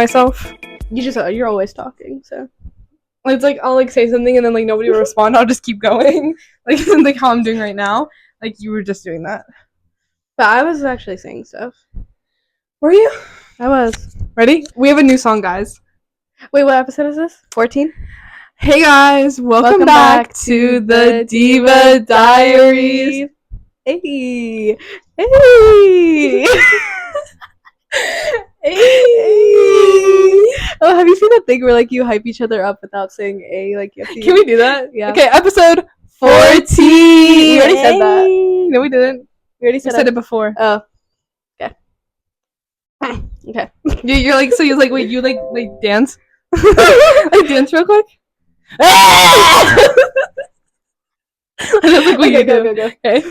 myself. You're always talking, so. It's like I'll like say something and then like nobody will respond. I'll just keep going, like how I'm doing right now. Like you were just doing that. But I was actually saying stuff. Were you? I was. Ready? We have a new song, guys. Wait, what episode is this? 14? Hey guys, welcome back to the Diva Diaries. Hey. Hey. Hey. Oh, have you seen that thing where like you hype each other up without saying A? Like you have to. Can we do that? Yeah. Okay, episode 14. We already said that. No, we didn't. We already said it before. Oh. Okay. Okay. You're like, so you're like, wait, you like dance? Like dance real quick? I was like, wait, go. Okay.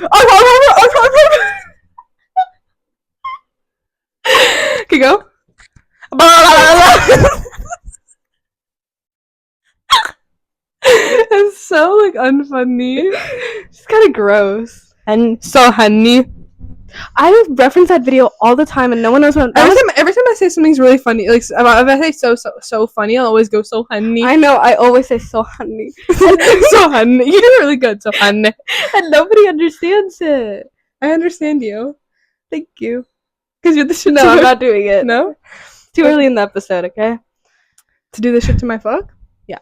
Okay, go. It's so like unfunny. It's kind of gross. And so honey, I reference that video all the time, and no one knows what. Every time I say something's really funny, like if I say so funny, I'll always go so honey. I know. I always say so honey. So honey, you did really good. So honey, and nobody understands it. I understand you. Thank you. Because you're the shit. No, I'm not doing it. No, too early in the episode. Okay. To do the shit to my fuck. Yeah.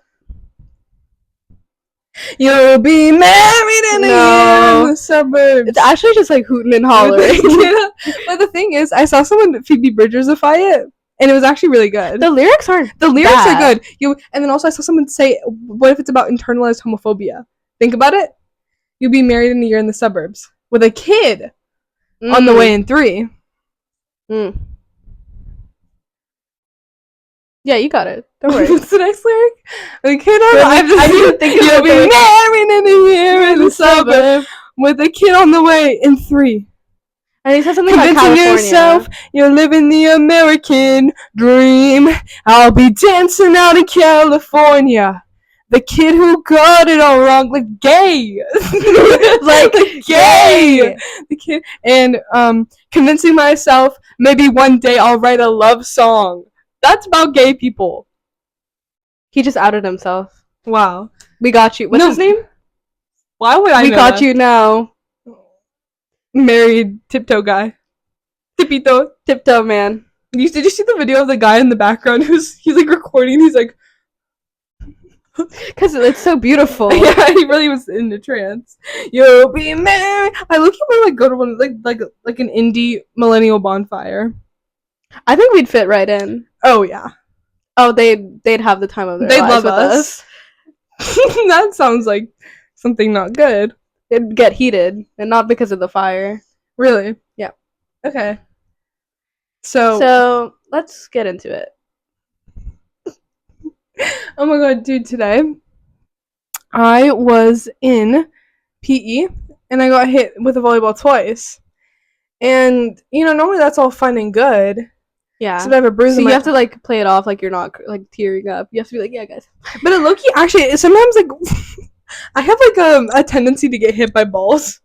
You'll be married in a year in the suburbs. It's actually just like hooting and hollering. Yeah. But the thing is, I saw someone Phoebe Bridgersify it, and it was actually really good. The lyrics aren't. The lyrics bad. are good. And then also I saw someone say, "What if it's about internalized homophobia? Think about it. You'll be married in a year in the suburbs with a kid on the way in 3." Mm. Yeah, you got it. Don't worry. What's the next lyric? The kid on I didn't think you'll be married in a year in the suburb with a kid on the way in 3. And he said something about Convincing California. yourself you're living the American dream. I'll be dancing out in California. The kid who got it all wrong, like gay, like gay. The kid, and convincing myself maybe one day I'll write a love song. That's about gay people. He just outed himself. Wow. We got you. What's his name? Why would I We know got that? you now. Married tiptoe guy. Tiptoe man. Did you see the video of the guy in the background he's like recording? He's like, because it's so beautiful. Yeah, he really was in a trance. You'll be married. I look, you want to like go to one like an indie millennial bonfire. I think we'd fit right in. Oh yeah. Oh, they'd have the time of their They'd lives love with us. That sounds like something not good. It'd get heated, and not because of the fire. Really? Yeah. Okay. So let's get into it. Oh my god, dude, today I was in PE and I got hit with a volleyball twice. And normally that's all fun and good. Yeah. So I have a bruise. So you have to like play it off like you're not like tearing up. You have to be like, yeah, guys. But it low-key actually sometimes like I have like a tendency to get hit by balls.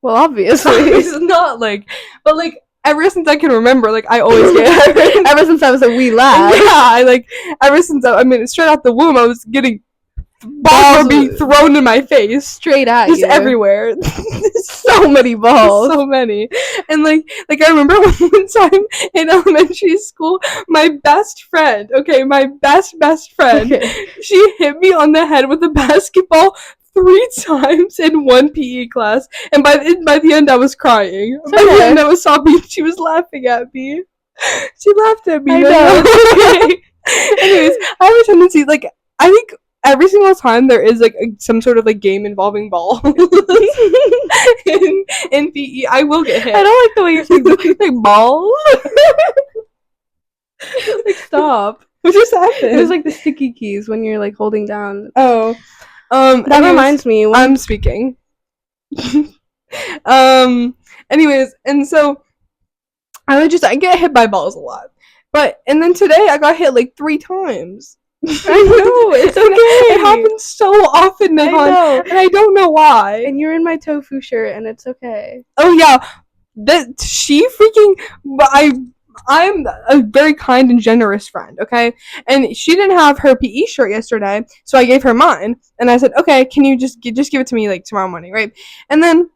Well, obviously. It's not like, but like ever since I can remember, like I always get hit. Ever since I was a wee lad. Yeah, ever since straight out the womb, I was getting balls were being thrown in my face, straight at just you. Everywhere. So many balls. So many. And like I remember one time in elementary school, my best friend, my best friend, she hit me on the head with a basketball 3 times in one PE class, and by the end I was crying. By the end I was sobbing. She was laughing at me. She laughed at me. I know. Anyways, I have a tendency, like, I think every single time there is like some sort of like game involving ball in PE, I will get hit. I don't like the way you're saying like balls. Like stop. What just happened? It was like the sticky keys when you're like holding down. Oh. That reminds me. I'm speaking. Anyways, and so I get hit by balls a lot. And then today I got hit like 3 times. I know, it's okay. It happens so often, Neha, and I don't know why. And you're in my tofu shirt, and it's okay. Oh yeah, she freaking. I'm a very kind and generous friend, okay? And she didn't have her PE shirt yesterday, so I gave her mine, and I said, okay, can you just give it to me like tomorrow morning, right? And then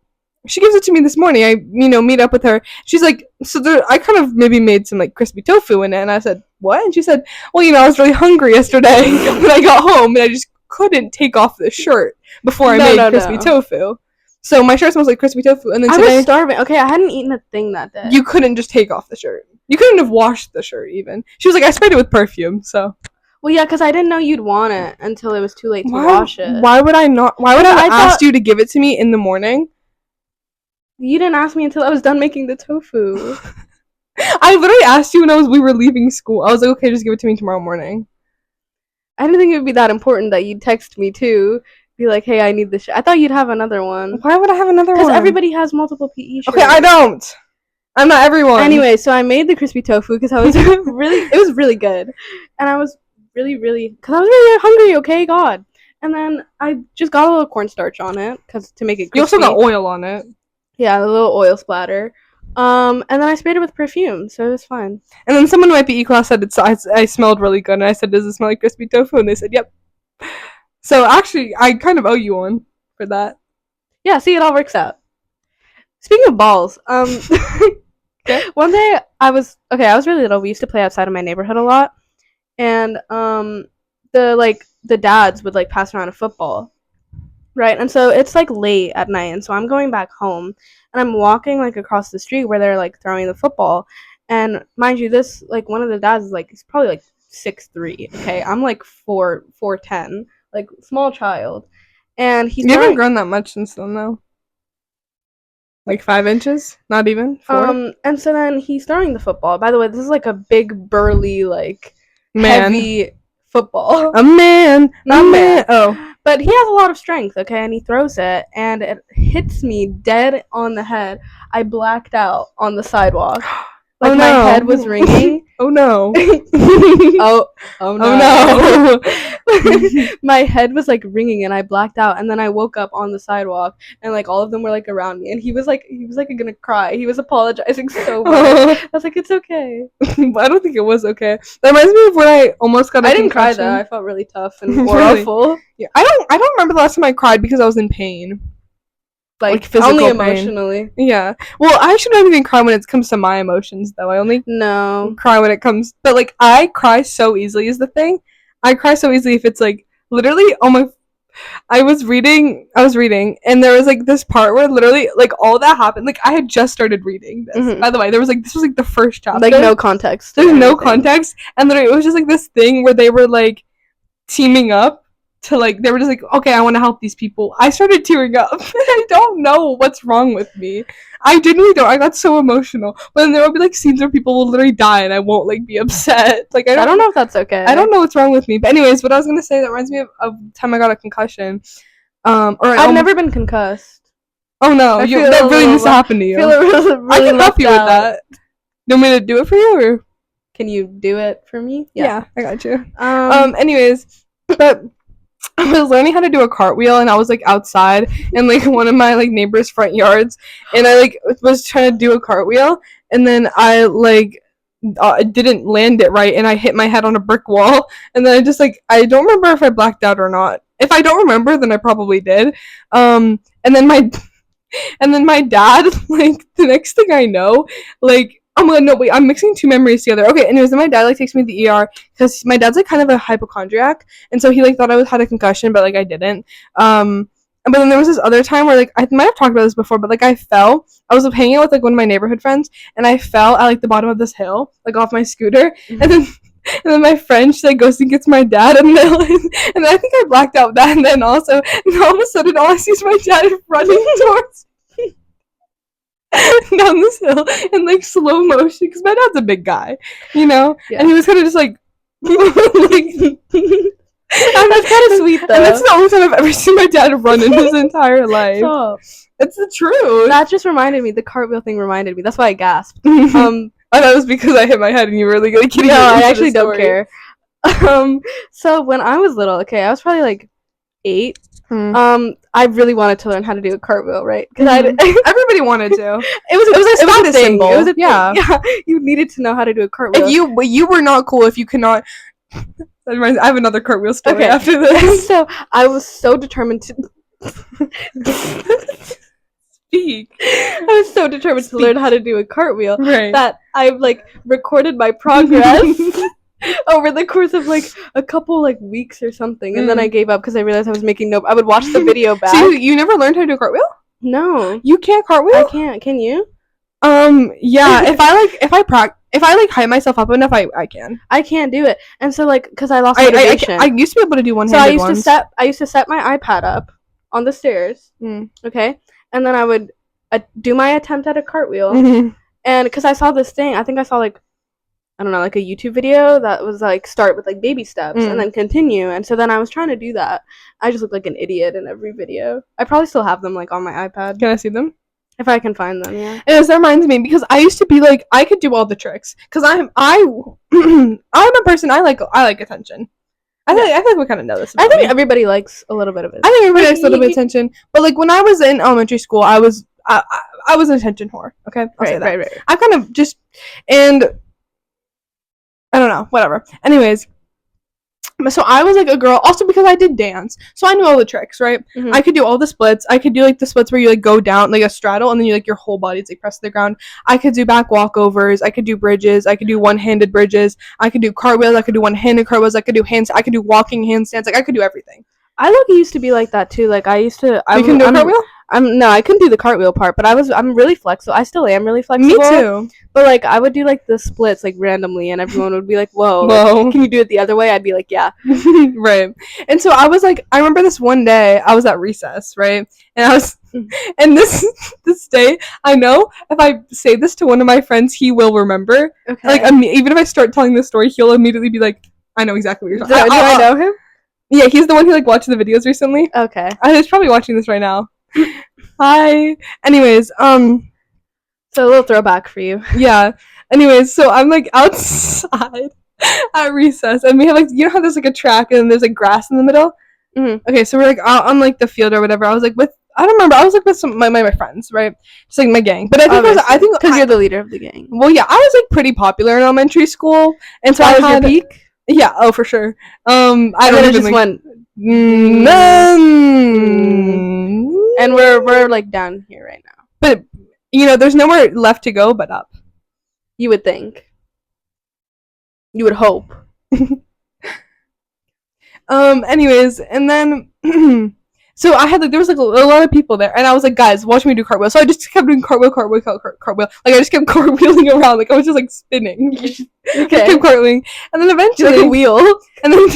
she gives it to me this morning. I meet up with her. She's like, so there, I kind of maybe made some like crispy tofu in it, and I said, what? And she said, well, I was really hungry yesterday when I got home, and I just couldn't take off the shirt before I made crispy tofu. So my shirt smells like crispy tofu, and then I was starving. Okay, I hadn't eaten a thing that day. You couldn't just take off the shirt. You couldn't have washed the shirt even. She was like, I sprayed it with perfume, so. Well, yeah, because I didn't know you'd want it until it was too late to wash it. Why would I not? Why would I have asked you to give it to me in the morning? You didn't ask me until I was done making the tofu. I literally asked you when we were leaving school. I was like, okay, just give it to me tomorrow morning. I didn't think it would be that important that you'd text me too. Be like, hey, I need this. I thought you'd have another one. Why would I have another one? Because everybody has multiple PE shirts. Okay, I don't. I'm not everyone. Anyway, so I made the crispy tofu because I was it was really good. And I was because I was really hungry, okay, God. And then I just got a little cornstarch on it to make it crispy. You also got oil on it. Yeah, a little oil splatter. And then I sprayed it with perfume, so it was fine. And then someone in my PE class said I smelled really good, and I said, does it smell like crispy tofu? And they said, yep. So actually, I kind of owe you one for that. Yeah, see, it all works out. Speaking of balls, one day I was really little. We used to play outside of my neighborhood a lot, and the dads would like pass around a football, right? And so it's like late at night, and so I'm going back home, and I'm walking like across the street where they're like throwing the football, and mind you, this like one of the dads is like he's probably like 6'3". Okay, I'm like 4'10", like small child, and he's. You haven't grown that much since then, though. Like 5 inches? Not even 4? And so then he's throwing the football. By the way, this is like a big, burly, like, heavy football. A man! Oh. But he has a lot of strength, okay? And he throws it, and it hits me dead on the head. I blacked out on the sidewalk. Like, my head was ringing. Oh, no. Oh, no. My head was, like, ringing, and I blacked out. And then I woke up on the sidewalk, and, like, all of them were, like, around me. And he was, like, gonna cry. He was apologizing so much. I was like, it's okay. But I don't think it was okay. That reminds me of when I almost got a concussion. I didn't cry, though. I felt really tough and awful. Yeah. I don't remember the last time I cried because I was in pain. Like physical only pain. Emotionally. Yeah. Well, I should not even cry when it comes to my emotions, though. I only cry when it comes. But like, I cry so easily is the thing. I cry so easily if it's like literally. Oh my! I was reading, and there was like this part where literally like all that happened. Like I had just started reading this. Mm-hmm. By the way, this was like the first chapter. Like no context. There's no context, and literally it was just like this thing where they were like teaming up. To like they were just like, okay, I want to help these people. I started tearing up. I don't know what's wrong with me. I genuinely don't. I got so emotional. But then there will be like scenes where people will literally die and I won't like be upset. Like I don't know if that's okay. I don't know what's wrong with me. But anyways, what I was gonna say that reminds me of the time I got a concussion. I've never been concussed. Oh no, that really needs to happen to you. I can help you with that. You want me to do it for you, or can you do it for me? Yeah, I got you. Anyways, but I was learning how to do a cartwheel, and I was like outside in like one of my like neighbor's front yards, and I like was trying to do a cartwheel, and then I like didn't land it right, and I hit my head on a brick wall, and then I don't remember if I blacked out or not. If I don't remember, then I probably did. And then my dad, like the next thing I know, like. Oh my god, no, wait, I'm mixing two memories together. Okay, anyways, then my dad, like, takes me to the ER, because my dad's, like, kind of a hypochondriac, and so he, like, thought I had a concussion, but, like, I didn't. But then there was this other time where, like, I might have talked about this before, but, like, I fell. I was hanging out with, like, one of my neighborhood friends, and I fell at, like, the bottom of this hill, like, off my scooter, and then my friend, she, like, goes and gets my dad, and then I think I blacked out that, and then also, and all of a sudden, all I see is my dad running towards down this hill in like slow motion because my dad's a big guy, you know, and he was kind of just like, like that's kind of sweet though. And that's the only time I've ever seen my dad run in his entire life. Stop. It's the truth. That just reminded me. The cartwheel thing reminded me. That's why I gasped. I thought it was because I hit my head and you were like kidding me. No, I actually don't care. So when I was little, okay, I was probably like 8. I really wanted to learn how to do a cartwheel, right? Because everybody wanted to. It was a symbol. It was a yeah. thing. Yeah, you needed to know how to do a cartwheel. If you were not cool if you could not. I have another cartwheel story after this. So I was so determined to speak. I was so determined to learn how to do a cartwheel that I like recorded my progress over the course of like a couple like weeks or something, and then I gave up because I realized I was making I would watch the video back. So you never learned how to do a cartwheel? No, you can't cartwheel. I can't. Can you? Yeah. if I hype myself up enough, I can. I can't do it, and so like because I lost motivation. I used to be able to do one-handed ones. So I used to set my iPad up on the stairs. Okay, and then I would do my attempt at a cartwheel, and because I saw this thing, I think I saw like I don't know, like a YouTube video that was like start with like baby steps and then continue, and so then I was trying to do that. I just looked like an idiot in every video. I probably still have them like on my iPad. Can I see them? If I can find them, yeah. That reminds me because I used to be like I could do all the tricks because I'm a person I like attention. I feel like we kind of know this. I think everybody likes a little bit of it. I think everybody likes a little bit of attention, but like when I was in elementary school, I was an attention whore. Okay, I'll say that. Right. I kind of just and I don't know, whatever. Anyways. So I was like a girl also because I did dance, so I knew all the tricks, right? I could do all the splits. I could do like the splits where you like go down like a straddle and then you like your whole body's like pressed to the ground. I could do back walkovers. I could do bridges. I could do one-handed bridges. I could do cartwheels. I could do one-handed cartwheels. I could do I could do walking handstands. Like I could do everything. I used to be like that too. Like I used to. You can do a cartwheel? No, I couldn't do the cartwheel part, but I'm really flexible. I still am really flexible. Me too. But like I would do like the splits like randomly, and everyone would be like, "Whoa, like, can you do it the other way?" I'd be like, "Yeah." Right. And so I was like, I remember this one day I was at recess, right? And I was, and this day I know if I say this to one of my friends, he will remember. Okay. Like even if I start telling this story, he'll immediately be like, "I know exactly what you're talking." Do I know him? Yeah, he's the one who like watched the videos recently. Okay. He's probably watching this right now. Hi. Anyways, so a little throwback for you. Yeah. Anyways, so I'm like outside at recess, and we have like how there's like a track and there's like grass in the middle. Okay, so we're like out on like the field or whatever. I was like I don't remember. I was like with some my friends, right? Just like my gang. But I think because you're the leader of the gang. Well, yeah, I was like pretty popular in elementary school, and so I was your peak. Yeah, oh for sure. I don't even just went. And we're like down here right now. But there's nowhere left to go but up. You would think. You would hope. Anyways, and then so I had there was like a lot of people there, and I was like, guys, watch me do cartwheel. So I just kept doing cartwheel. Like I just kept cartwheeling around, like I was just like spinning. Okay. Kept cartwheeling, and then eventually like a wheel, and then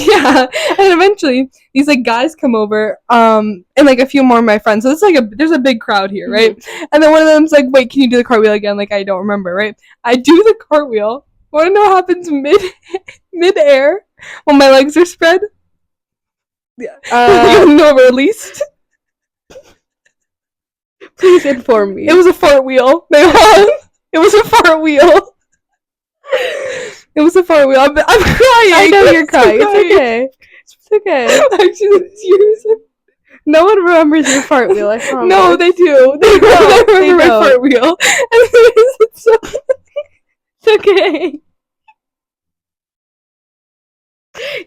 eventually these like guys come over, and like a few more of my friends. So it's like there's a big crowd here, right? And then one of them's like, wait, can you do the cartwheel again? Like I don't remember, right? I do the cartwheel. Want to know what happens mid-air when my legs are spread? Yeah. Released. Please inform me. It was a fart wheel. It was a fart wheel. It was a fart wheel. I'm crying. I know you're crying. It's okay. It's okay. Actually, no one remembers your fart wheel. I promise. No, they do. They remember my fart wheel. It's okay.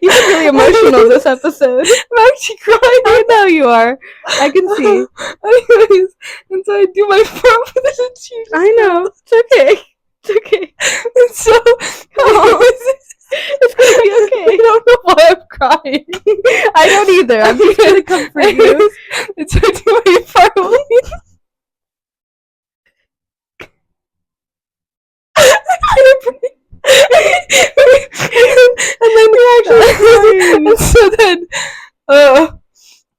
You've been really emotional this episode. I'm actually crying. I know you are. I can see. Anyways, and so I do my fart with a cheese. I know. It's okay. It's okay. And so, it's gonna be okay. I don't know why I'm crying. I don't either. I'm just gonna comfort you. And so I do my fart with and then you're actually crying. And so then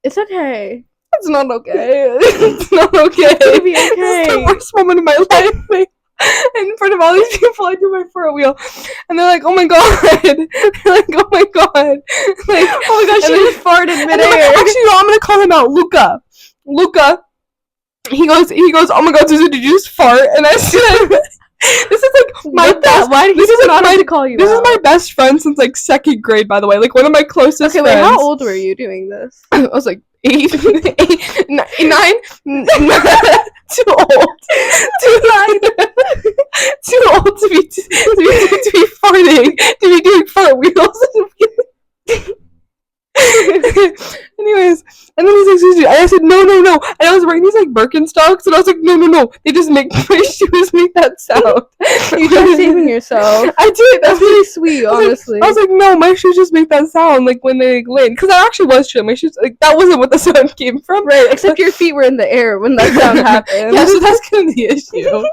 it's okay. It's not okay. It's not okay. It's gonna be okay. It's the worst moment of my life. Like, in front of all these people, I do my fart wheel, and they're like, "Oh my god!" They're like, "Oh my god!" Like, "Oh my god, she just farted midair." Actually, no, I'm gonna call him out, Luca. He goes, "Oh my god, Zuzu, did you just fart?" And I said, "This is like my best." Why did he not call you? This is my best friend since like second grade, by the way. Like one of my closest. Okay, wait, how old were you doing this? I was like 8, 9, too old. Too old to be farting, to be doing fart wheels. Anyways, and then he's like, Zuzu. I said, no. And I was wearing these like Birkenstocks, and I was like, no. They just make my shoes make that sound. You tried saving yourself. I did. That's really sweet, honestly. I was like, no, my shoes just make that sound like when they like land. Because I actually was true. My shoes, like, that wasn't what the sound came from. Right, except your feet were in the air when that sound happened. Yeah, so that's kind of the issue.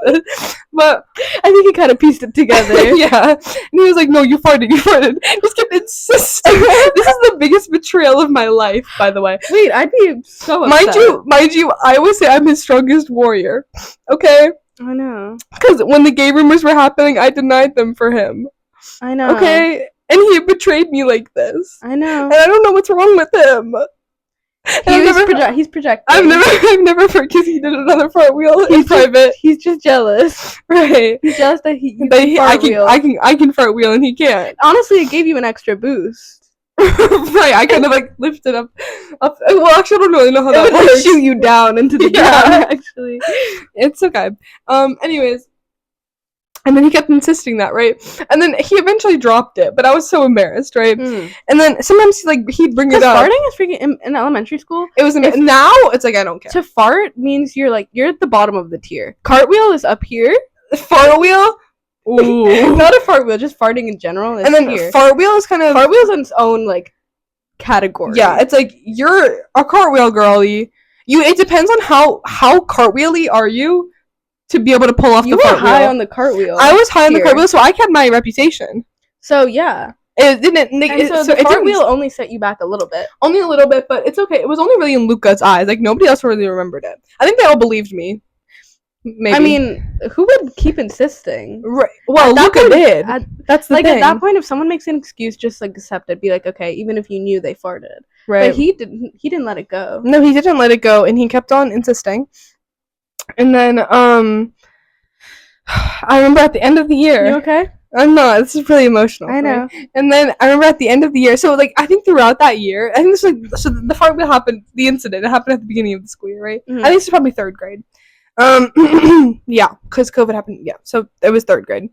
But I think he kind of pieced it together. Yeah. And he was like, no, you farted. He just kept insisting. This is the biggest betrayal of my life, by the way. Wait, I'd be so upset. Mind you, I would say I'm his strongest warrior. Okay? I know. Because when the gay rumors were happening, I denied them for him. I know. Okay? And he betrayed me like this. I know. And I don't know what's wrong with him. He's projecting. I've never because he did another fart wheel in private. He's just jealous. Right. He's jealous that I can fart wheel and he can't. Honestly, it gave you an extra boost. Right, I kind of like lifted up. Well, actually, I don't really know how that works. Shoot you down into the ground. Actually, it's okay. Anyways, and then he kept insisting that, right? And then he eventually dropped it, but I was so embarrassed, right? And then sometimes he'd bring it up. Farting is freaking in elementary school. It was now it's like I don't care. To fart means you're at the bottom of the tier. Cartwheel is up here. Fart wheel. Ooh. Not a fart wheel, just farting in general. And then here. Fart wheel is kind of Fartwheel's in its own like category. Yeah, it's like you're a cartwheel girly. It depends on how cartwheely are you to be able to pull off the fart wheel. You were high on the cartwheel. I was high on the cartwheel, so I kept my reputation. So yeah. It didn't. The cartwheel only set you back a little bit. Only a little bit, but it's okay. It was only really in Luca's eyes. Like nobody else really remembered it. I think they all believed me. Maybe. I mean, who would keep insisting? Right. Well, Luca did. That's the thing. At that point, if someone makes an excuse, just like accept it. Be like, okay, even if you knew they farted. Right. But he didn't let it go. No, he didn't let it go, and he kept on insisting. And then, I remember at the end of the year. You okay? I'm not. This is really emotional. I know. And then I remember at the end of the year. So like I think throughout that year, I think this was like so the fart wheel happened. The incident it happened at the beginning of the school year, right? Mm-hmm. I think it's probably 3rd grade. Yeah, because COVID happened. Yeah, so it was 3rd grade.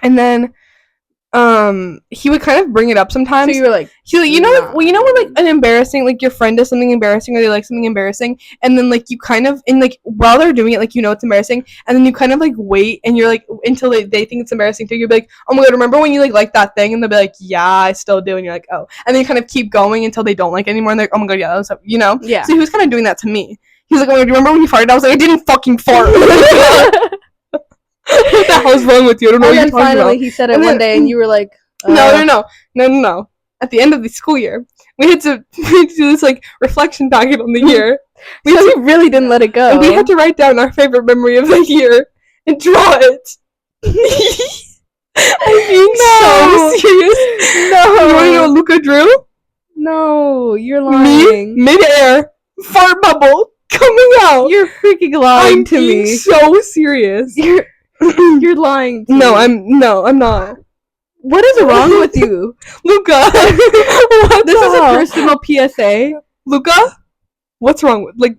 And then he would kind of bring it up sometimes. So you were like, you know when like an embarrassing, like your friend does something embarrassing or they like something embarrassing, and then like you kind of, and like while they're doing it, like you know it's embarrassing, and then you kind of like wait and you're like until they think it's embarrassing too. You'll be like, oh my god, remember when you like that thing? And they'll be like, yeah, I still do, and you're like, oh, and then you kind of keep going until they don't like it anymore, and they're like, oh my god, yeah, that was, you know, yeah. So he was kind of doing that to me. He was like, oh my god, do you remember when you farted? I was like, I didn't fucking fart. What the hell's wrong with you? I don't know what you're talking about. And then finally he said it one day and you were like, No. At the end of the school year, we had to do this like reflection packet on the year. You really didn't let it go. And we had to write down our favorite memory of the year and draw it. I'm being so serious. No. You want to know what Luca drew? No, you're lying. Me, midair, fart bubble coming out. You're freaking lying to me. I'm being so serious. You're lying to me. I'm not. What is wrong with you? Luca? This is a personal PSA. Luca? What's wrong with, like,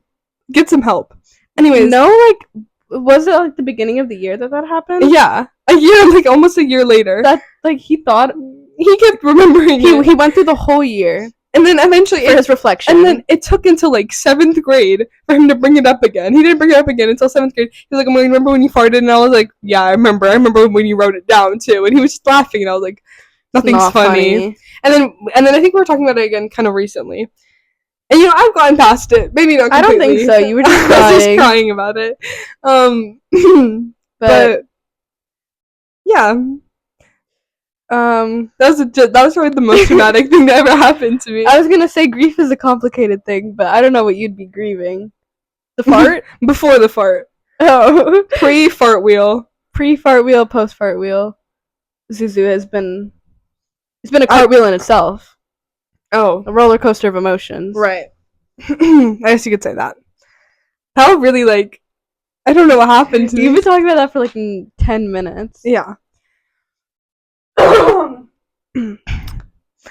get some help. Anyways. No, like, was it like the beginning of the year that happened? Yeah. A year, like almost a year later. That, like, he thought, he kept remembering it. He went through the whole year. And then eventually his reflection. And then it took until like 7th grade for him to bring it up again. He didn't bring it up again until 7th grade. He was like, I remember when you farted? And I was like, yeah, I remember. I remember when you wrote it down too. And he was just laughing and I was like, nothing's funny. And then I think we were talking about it again kind of recently. And you know, I've gotten past it. Maybe not completely. I don't think so. You were just crying. I was just crying about it. But yeah. That was probably the most traumatic thing that ever happened to me. I was gonna say grief is a complicated thing, but I don't know what you'd be grieving. The fart? Before the fart. Oh. Pre-fart wheel. Pre-fart wheel, post-fart wheel. Zuzu has been... It's been a cartwheel in itself. Oh. A roller coaster of emotions. Right. I guess you could say that. How really, like... I don't know what happened to me. You've been talking about that for like 10 minutes. Yeah.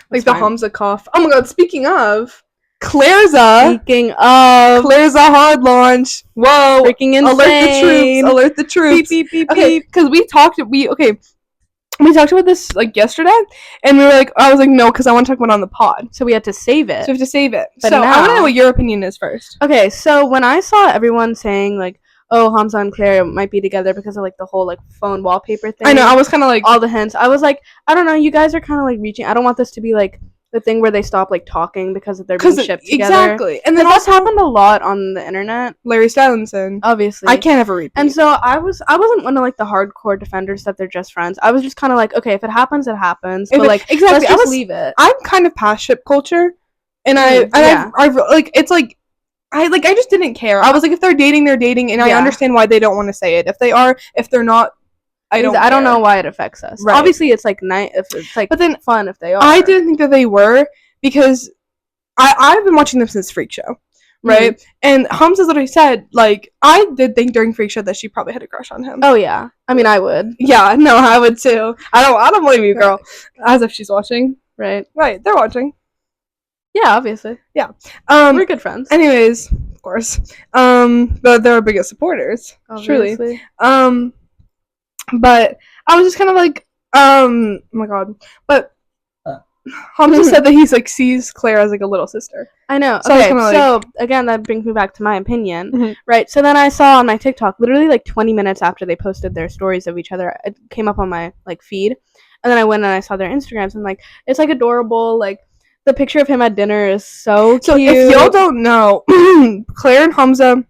Like the Hamza cough. Oh my god, speaking of, Speaking of, Claire's a hard launch. Whoa! Freaking insane! Alert the troops! Alert the troops! Beep beep beep okay, because we talked about this like yesterday, and we were like, I was like, no, because I want to talk about it on the pod. So we had to save it. So we have to save it. But so now, I want to know what your opinion is first. Okay, so when I saw everyone saying like, oh, Hamza and Claire might be together because of like the whole like phone wallpaper thing. I know. I was kind of like all the hints. I was like, I don't know. You guys are kind of like reaching. I don't want this to be like the thing where they stop like talking because they're being shipped together. Exactly. And then that's happened a lot on the internet. Larry Stylinson, obviously. I can't ever repeat. And so I wasn't one of like the hardcore defenders that they're just friends. I was just kind of like, okay, if it happens, it happens. But like, exactly, let's just leave it. I'm kind of past ship culture, and I like it's like. I just didn't care. I was like, if they're dating, they're dating, and I understand why they don't want to say it. If they are, if they're not, I don't know why it affects us. Right. Obviously, it's like if it's like, but then fun if they are. I didn't think that they were because I've been watching them since Freak Show, right? Mm-hmm. And Hamza's literally said like I did think during Freak Show that she probably had a crush on him. Oh yeah, I mean I would. Yeah, no, I would too. I don't blame you, girl. As if she's watching. Right, they're watching. Yeah, obviously. Yeah. We're good friends. Anyways, of course. But they're our biggest supporters. Obviously. Truly. But I was just kind of like, oh my god. But Hamza said that he's like sees Claire as like a little sister. I know. So okay, so again, that brings me back to my opinion. Mm-hmm. Right. So then I saw on my TikTok, literally like 20 minutes after they posted their stories of each other, it came up on my like feed. And then I went and I saw their Instagrams and like it's like adorable, like the picture of him at dinner is so cute. So if y'all don't know, Claire and Hamza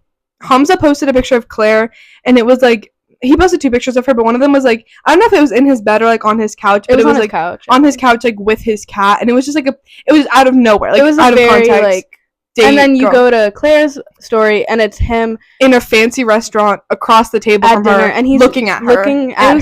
posted a picture of Claire, and it was like he posted 2 pictures of her, but one of them was like I don't know if it was in his bed or like on his couch, but it was like couch, on his couch like with his cat, and it was just like it was out of nowhere, like it was out of context. Like, and then you go to Claire's story, and it's him in a fancy restaurant across the table at from dinner, her, and he's looking at her.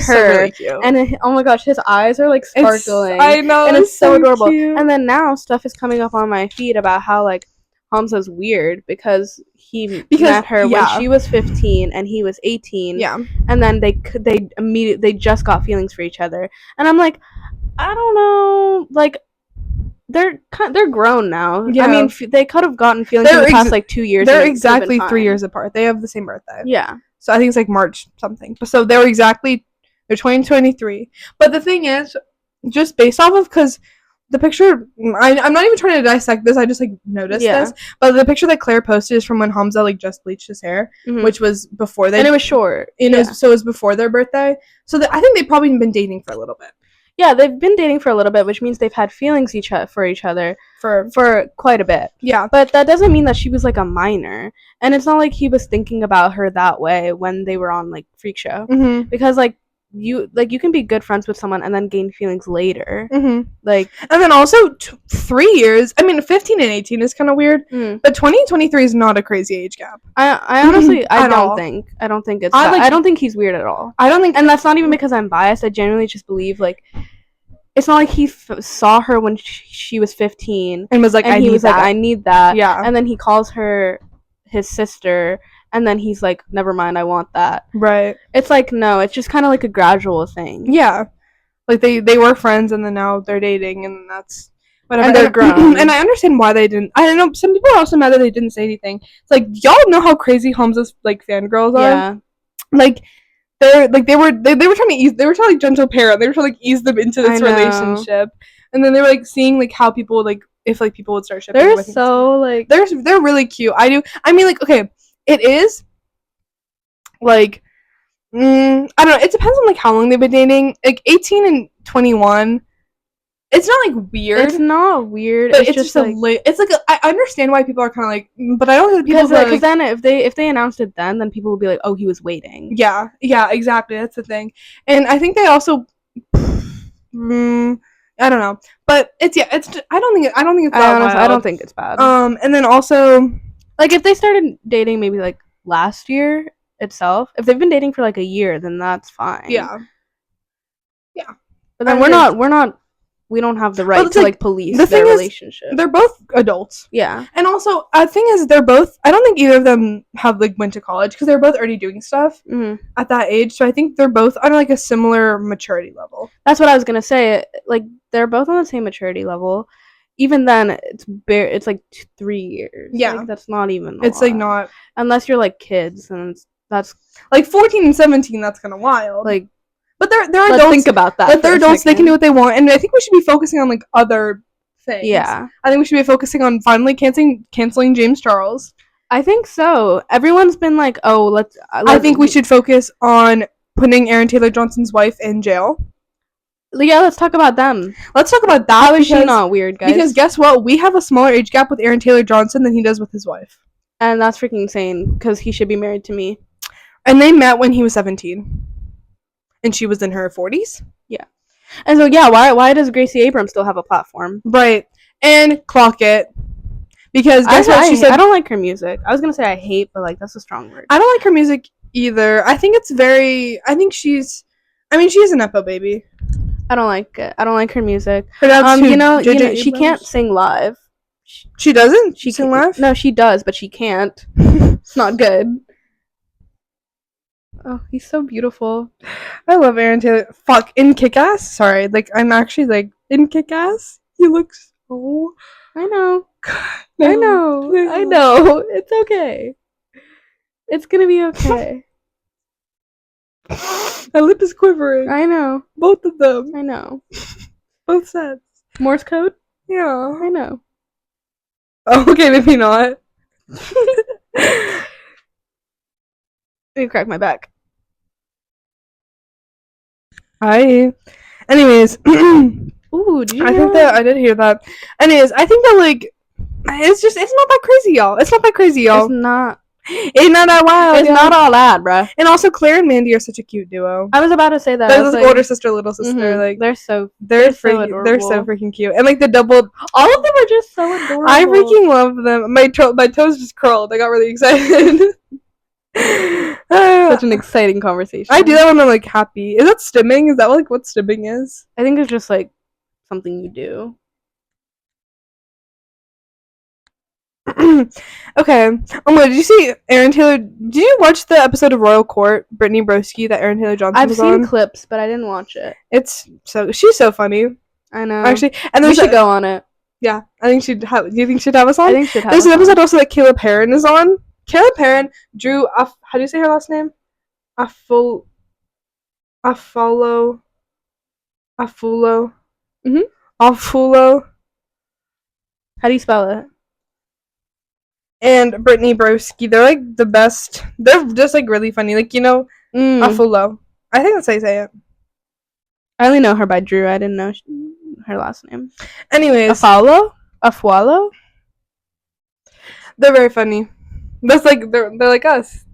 So really cute. And oh my gosh, his eyes are like sparkling. I know, and it's so adorable. Cute. And then now stuff is coming up on my feed about how like Hamza's weird because he met her when she was 15 and he was 18. Yeah, and then they just got feelings for each other, and I'm like, I don't know, like. They're grown now. Yeah. I mean, they could have gotten feelings in the past like 2 years. They're exactly 3 years apart. They have the same birthday. Yeah. So I think it's like March something. So they're 2023. But the thing is, just based off of because the picture, I'm not even trying to dissect this. I just like noticed this. But the picture that Claire posted is from when Hamza like just bleached his hair, which was before they. And it was short. So it was before their birthday. So I think they've probably been dating for a little bit. Yeah, they've been dating for a little bit, which means they've had feelings for each other for quite a bit. Yeah. But that doesn't mean that she was like a minor. And it's not like he was thinking about her that way when they were on like Freak Show. Mm-hmm. Because like you can be good friends with someone and then gain feelings later. Mm-hmm. Like, and then also 3 years. I mean, 15 and 18 is kind of weird, but 2023 is not a crazy age gap. I honestly I don't think it's. I don't think he's weird at all. I don't think, and that's not even because I'm biased. I genuinely just believe like. It's not like he saw her when she was 15 and was like, I need that. Yeah. And then he calls her his sister, and then he's like, never mind, I want that. Right. It's like, no, it's just kind of like a gradual thing. Yeah. Like they were friends, and then now they're dating, and that's whatever. And they're grown. And I understand why they didn't. I don't know. Some people are also mad that they didn't say anything. It's like, y'all know how crazy Hamza's like fangirls are. Yeah. Like. They were trying to like gentle parent. They were trying to like ease them into this relationship, and then they were like seeing like how people like if like people would start shipping. They're so like they're really cute. I mean like okay, it is like I don't know. It depends on like how long they've been dating. Like 18 and 21. It's not like weird. It's not weird. But it's just like it's like I understand why people are kind of like, but I don't think people because then if they announced it then people would be like, oh, he was waiting. Yeah, exactly. That's the thing, and I think they also, I don't know, but it's I don't think it's I don't think it's bad. And then also like if they started dating maybe like last year itself, if they've been dating for like a year, then that's fine. Yeah. But then we don't have the right to like police their relationship. They're both adults. Yeah. And also, the thing is, they're both. I don't think either of them have like went to college because they're both already doing stuff at that age. So I think they're both on like a similar maturity level. That's what I was gonna say. Like they're both on the same maturity level. even then, it's like 3 years. Yeah. Like, that's not even. It's like not unless you're like kids, and that's like 14 and 17. That's kind of wild. like. But they're Let's adults. think about that. But they're adults. They can do what they want, and I think we should be focusing on like other things. Yeah. I think we should be focusing on finally canceling James Charles. I think so. Everyone's been like, oh, let's I think we should focus on putting Aaron Taylor Johnson's wife in jail. Yeah, let's talk about them. Let's talk about that. How is she not weird, guys? Because guess what? We have a smaller age gap with Aaron Taylor Johnson than he does with his wife. And that's freaking insane, because he should be married to me. And they met when he was 17. And she was in her 40s? Yeah. And so, yeah, why does Gracie Abrams still have a platform? Right. And clock it. Because guess what she said? I don't like her music. I was going to say I hate, but, like, that's a strong word. I don't like her music either. I think she's a Nepo baby. I don't like it. I don't like her music. Her dad's you know, she can't sing live. She doesn't? She sing live? No, she does, but she can't. It's not good. Oh, he's so beautiful. I love Aaron Taylor. Fuck, in Kick-Ass? Sorry, like, I'm actually, like, in Kick-Ass? He looks so... I know. No. I know. It's okay. It's gonna be okay. My lip is quivering. I know. Both of them. I know. Both sets. Morse code? Yeah. I know. Oh, okay, maybe not. You crack my back. Anyways. Ooh, did you I think that I did hear that. Anyways, I think that, like, it's not that crazy, y'all. It's not that crazy, y'all. It's not that wild. It's not all that, bruh. And also, Claire and Mandy are such a cute duo. I was about to say that. They're like older sister, little sister. Mm-hmm. Like they're so freaking cute. And like the double, all of them are just so adorable. I freaking love them. My toes just curled. I got really excited. Such an exciting conversation. I do that when I'm like happy. Is that stimming? Is that like what stimming is? I think it's just like something you do. Okay. Did you see Aaron Taylor? Did you watch the episode of Royal Court, Brittany Broski, that Aaron Taylor Johnson was on? I've seen clips, but I didn't watch it. She's so funny. I know. Actually, and we should go on it. Yeah, I think she'd have. Do you think she'd have us on? I think she'd have. There's an episode also that Caleb Perrin is on. Caleb Perrin drew. How do you say her last name? Afulo. Mhm. Afulo. How do you spell it? And Brittany Broski, they're like the best. They're just like really funny. Like, you know, Afulo. I think that's how you say it. I only know her by Drew. I didn't know her last name. Anyways. Afualo? They're very funny. That's like, they're like us.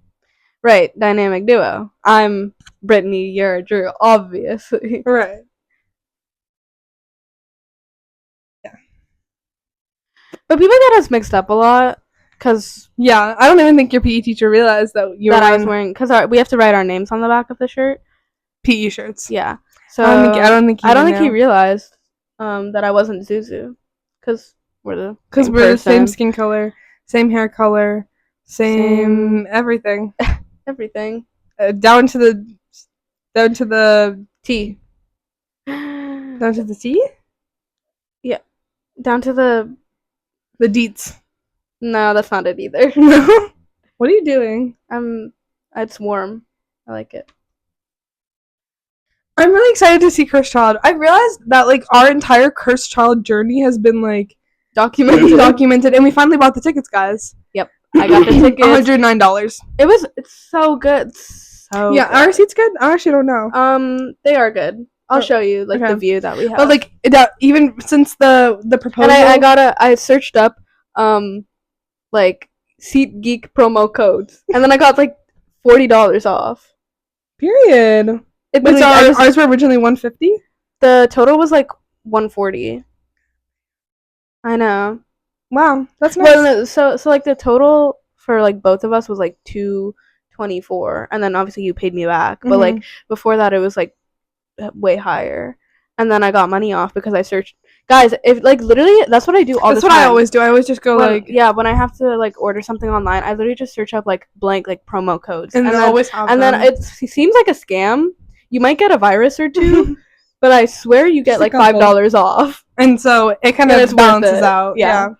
Right, dynamic duo. I'm Brittany, you're Drew, obviously. Right. Yeah. But people get us mixed up a lot. Cause yeah, I don't even think your PE teacher realized that I was wearing. Cause we have to write our names on the back of the shirt. PE shirts. Yeah. So I don't think he realized that I wasn't Zuzu. Cause we're the same skin color, same hair color, same everything. Everything. Down to the T. Down to the T. Yeah. Down to the deets. No, that's not it either. No. What are you doing? It's warm. I like it. I'm really excited to see Cursed Child. I realized that like our entire Cursed Child journey has been like documented, and we finally bought the tickets, guys. Yep, I got the tickets. $109. It's so good. So yeah, good. Our seat's good. I actually don't know. They are good. I'll show you the view that we have. But like even since the proposal, and I searched up like SeatGeek promo codes, and then I got like $40 off. Period. Ours were originally $150. The total was like $140. I know. Wow, that's nice. Well, no, so like the total for like both of us was like $224, and then obviously you paid me back. But like before that, it was like way higher, and then I got money off because I searched. Guys, if like literally, that's what I do all the time. That's what I always do. I always just go when I have to like order something online, I literally just search up like blank like promo codes, and then always have and them. Then it seems like a scam. You might get a virus or two, but I swear you get like $5 off, and so it kind of balances out. Yeah.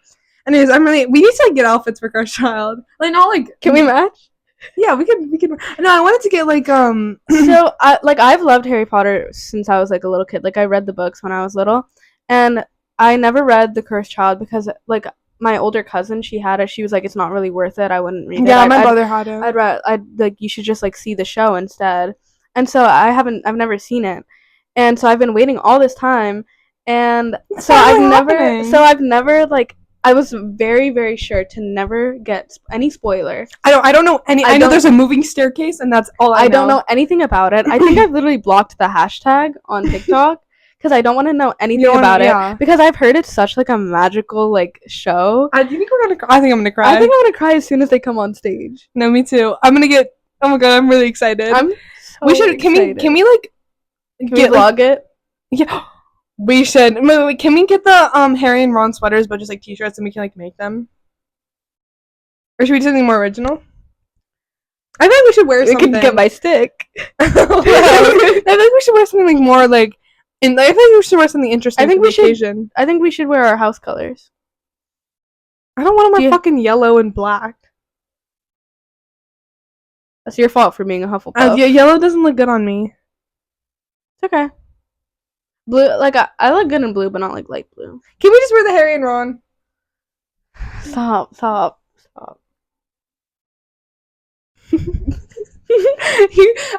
Anyways, we need to like get outfits for Cursed Child. Like not like can we match? Yeah, we could. No, I wanted to get like So I've loved Harry Potter since I was like a little kid. Like I read the books when I was little, and I never read The Cursed Child because like my older cousin, she had it. She was like, it's not really worth it. I wouldn't read it. Yeah, my brother had it. I'd like, you should just like see the show instead. And so I've never seen it, and so I've been waiting all this time, and so I've never like. I was very, very sure to never get any spoiler. I don't know any. I know there's a moving staircase, and that's all I know. I don't know anything about it. I think I've literally blocked the hashtag on TikTok because I don't want to know anything about it. Because I've heard it's such like a magical like show. Do you think we're gonna cry? I think I'm gonna cry. I think I'm gonna cry as soon as they come on stage. No, me too. I'm gonna get. Oh my god, I'm really excited. I'm so we should. excited. Can we like? Can we vlog it? Yeah. We should. Wait, can we get the Harry and Ron sweaters, but just like t-shirts, and we can like make them? Or should we do something more original? I think we should wear something. We could get my stick. I think we should wear something like more like. I think we should wear something interesting. I think we should. I think we should wear our house colors. I don't want to wear fucking yellow and black. That's your fault for being a Hufflepuff. Yeah, yellow doesn't look good on me. It's okay. Blue, like I look good in blue, but not like light blue. Can we just wear the Harry and Ron? Stop.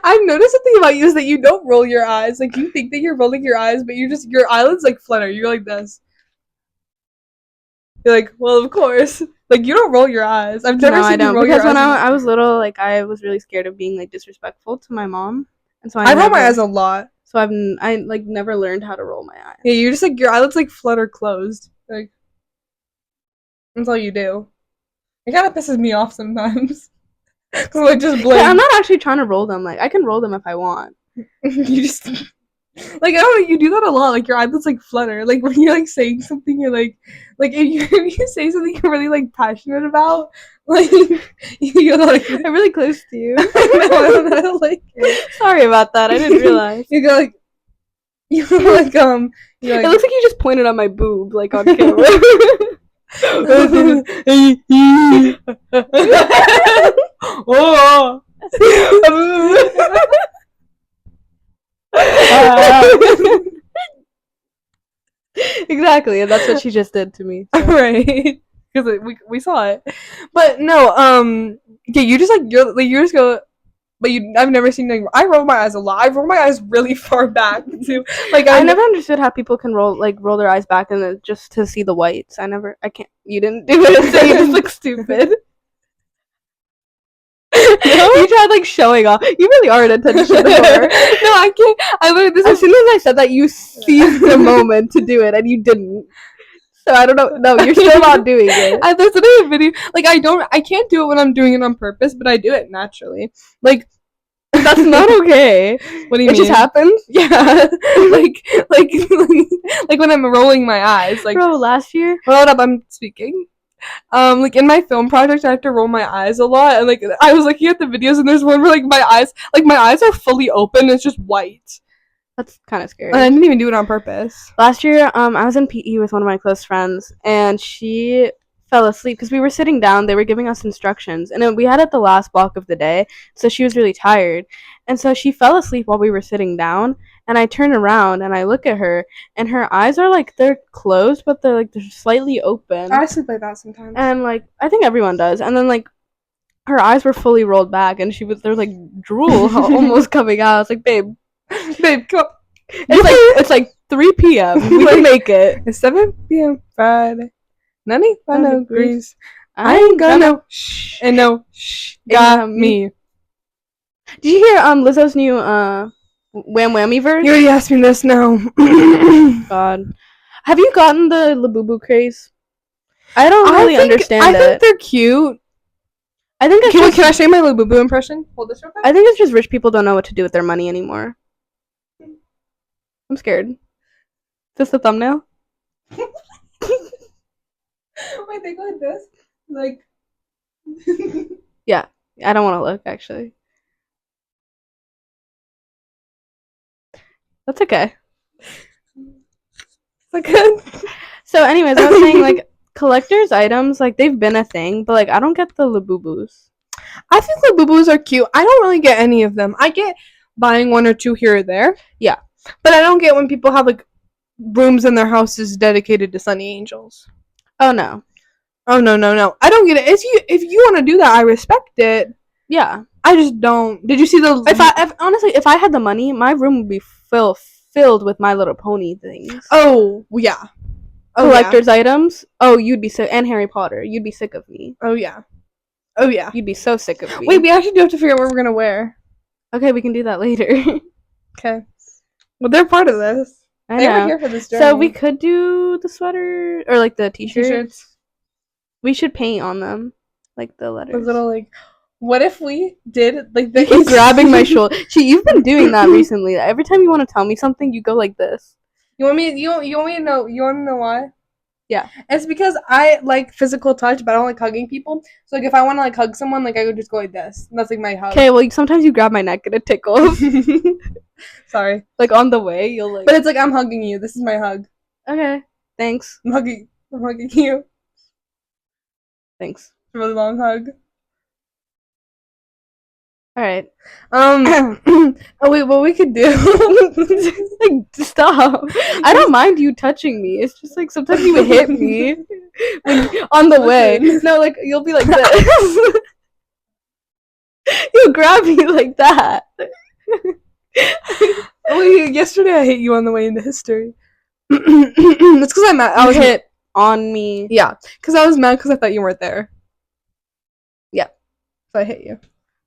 I've noticed something about you is that you don't roll your eyes. Like you think that you're rolling your eyes, but your eyelids like flutter. You're like this. You're like, well, of course. Like you don't roll your eyes. I've never seen you roll your eyes. Because when I was little, like I was really scared of being like disrespectful to my mom, and so I roll my eyes a lot. So I like never learned how to roll my eyes. Yeah, you just like your eyelids like flutter closed. Like that's all you do. It kind of pisses me off sometimes. Cause I just blink. Yeah, I'm not actually trying to roll them. Like I can roll them if I want. You just like I don't know. You do that a lot. Like your eyelids like flutter. Like when you're like saying something, you're like if you say something you're really like passionate about, like you're like I'm really close to you. I don't like it. Sorry about that. I didn't realize. You go like you're like it looks like you just pointed at my boob like on camera. Oh. Exactly, and that's what she just did to me. So. Right, because we saw it, but no, yeah, you just like you just go, but I've never seen like I roll my eyes a lot. I roll my eyes really far back too. Like I never understood how people can roll their eyes back and then just to see the whites. I can't. You didn't do it, so you just look stupid. No? You tried like showing off. You really are an attention whore. No, I can't. I learned this as soon as I said that. You seized the moment to do it, and you didn't. So I don't know. No, you're still not doing it. There's another video. Like I can't do it when I'm doing it on purpose, but I do it naturally. Like that's not okay. What do you mean? It just happens. Yeah. like when I'm rolling my eyes. Like bro, last year. Hold up, I'm speaking. Like in my film project, I have to roll my eyes a lot, and like I was looking at the videos, and there's one where like my eyes are fully open. It's just white. That's kind of scary. And I didn't even do it on purpose. Last year, I was in PE with one of my close friends, and she fell asleep because we were sitting down. They were giving us instructions, and we had it the last block of the day, so she was really tired, and so she fell asleep while we were sitting down. And I turn around and I look at her, and her eyes are like they're closed, but they're slightly open. I sleep like that sometimes. And like I think everyone does. And then like her eyes were fully rolled back, and there was like drool almost coming out. I was like, babe, come. It's like 3 p.m. We can make it. It's 7 p.m. Friday. 95 degrees. I ain't gonna shh and no shh got me. Did you hear Lizzo's new Wham Whammy verse? You already asked me this now. God. Have you gotten the Labubu craze? I don't really understand it. I think they're cute. I think it's can I show you my Labubu impression? Hold this real quick. I think it's just rich people don't know what to do with their money anymore. I'm scared. Is this the thumbnail? Wait, they go like this? Like... Yeah. I don't want to look, actually. That's okay. Good. So, anyways, I was saying like collector's items, like they've been a thing, but like I don't get the Labubus. I think the boo-boos are cute. I don't really get any of them. I get buying one or two here or there. Yeah. But I don't get when people have like rooms in their houses dedicated to Sunny Angels. Oh no. Oh no. I don't get it. If you want to do that, I respect it. Yeah. I just don't. Did you see the If I had the money, my room would be filled with My Little Pony things. Oh, yeah. Collector's items. Oh, you'd be sick. And Harry Potter. You'd be sick of me. Oh yeah. Oh yeah. You'd be so sick of me. Wait, we actually do have to figure out what we're gonna wear. Okay, we can do that later. Okay. Well, they're part of this. I They know. were here for this journey. So we could do the sweater or like the t-shirts. T-shirts. We should paint on them, like the letters. The little like. What if we did like the? You keep grabbing my shoulder. You've been doing that recently. Every time you want to tell me something, you go like this. You want me? You want me to know? You want to know why? Yeah. It's because I like physical touch, but I don't like hugging people. So like, if I want to like hug someone, like I would just go like this. And that's like my hug. Okay. Well, sometimes you grab my neck and it tickles. Sorry. Like on the way, you'll like. But it's like I'm hugging you. This is my hug. Okay. Thanks. I'm hugging you. Thanks. It's a really long hug. All right. Oh wait, what we could do? Like stop. I don't mind you touching me. It's just like sometimes you would hit me on the way. No, like you'll be like this. You'll grab me like that. Wait, yesterday I hit you on the way into history. It's because I was hit on me. Yeah, because I was mad because I thought you weren't there. Yeah, so I hit you.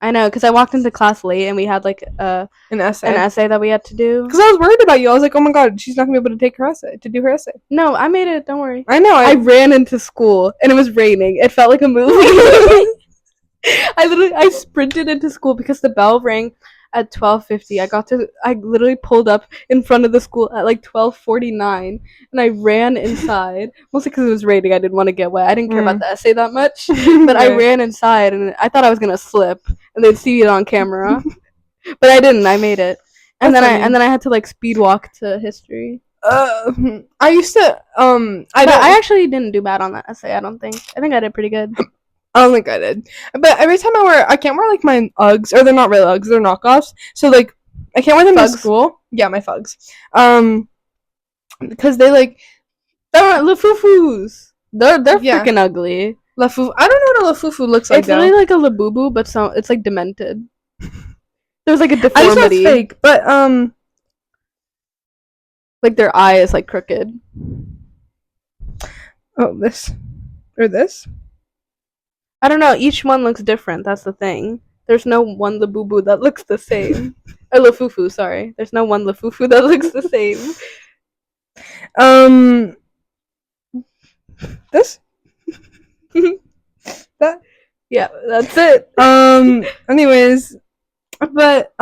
I know, because I walked into class late and we had like an essay that we had to do. Because I was worried about you. I was like, oh my god, she's not gonna be able to do her essay. No, I made it. Don't worry. I know. I ran into school and it was raining. It felt like a movie. I sprinted into school because the bell rang at 12:50. I literally pulled up in front of the school at like 12:49 and I ran inside. Mostly because it was raining. I didn't want to get wet. I didn't care about the essay that much. But I ran inside and I thought I was gonna slip and they'd see it on camera. But I didn't. I made it. And then I had to like speed walk to history. I used to I actually didn't do bad on that essay, I don't think. I think I did pretty good. I don't think I did. But every time I can't wear like my Uggs, or they're not real Uggs, they're knockoffs. So like I can't wear them to school. Yeah, my Fugs. Because they're Lafufus. They're freaking ugly. Lafufu. I don't know what a Lafufu looks like. It's really like a Labubu, but it's like demented. There's like a deformity. I just know it's fake, but like their eye is like crooked. Oh, this or this. I don't know. Each one looks different. That's the thing. There's no one Labubu that looks the same. Or Lafufu, sorry. There's no one Lafufu that looks the same. This? That? Yeah, that's it. Anyways. But,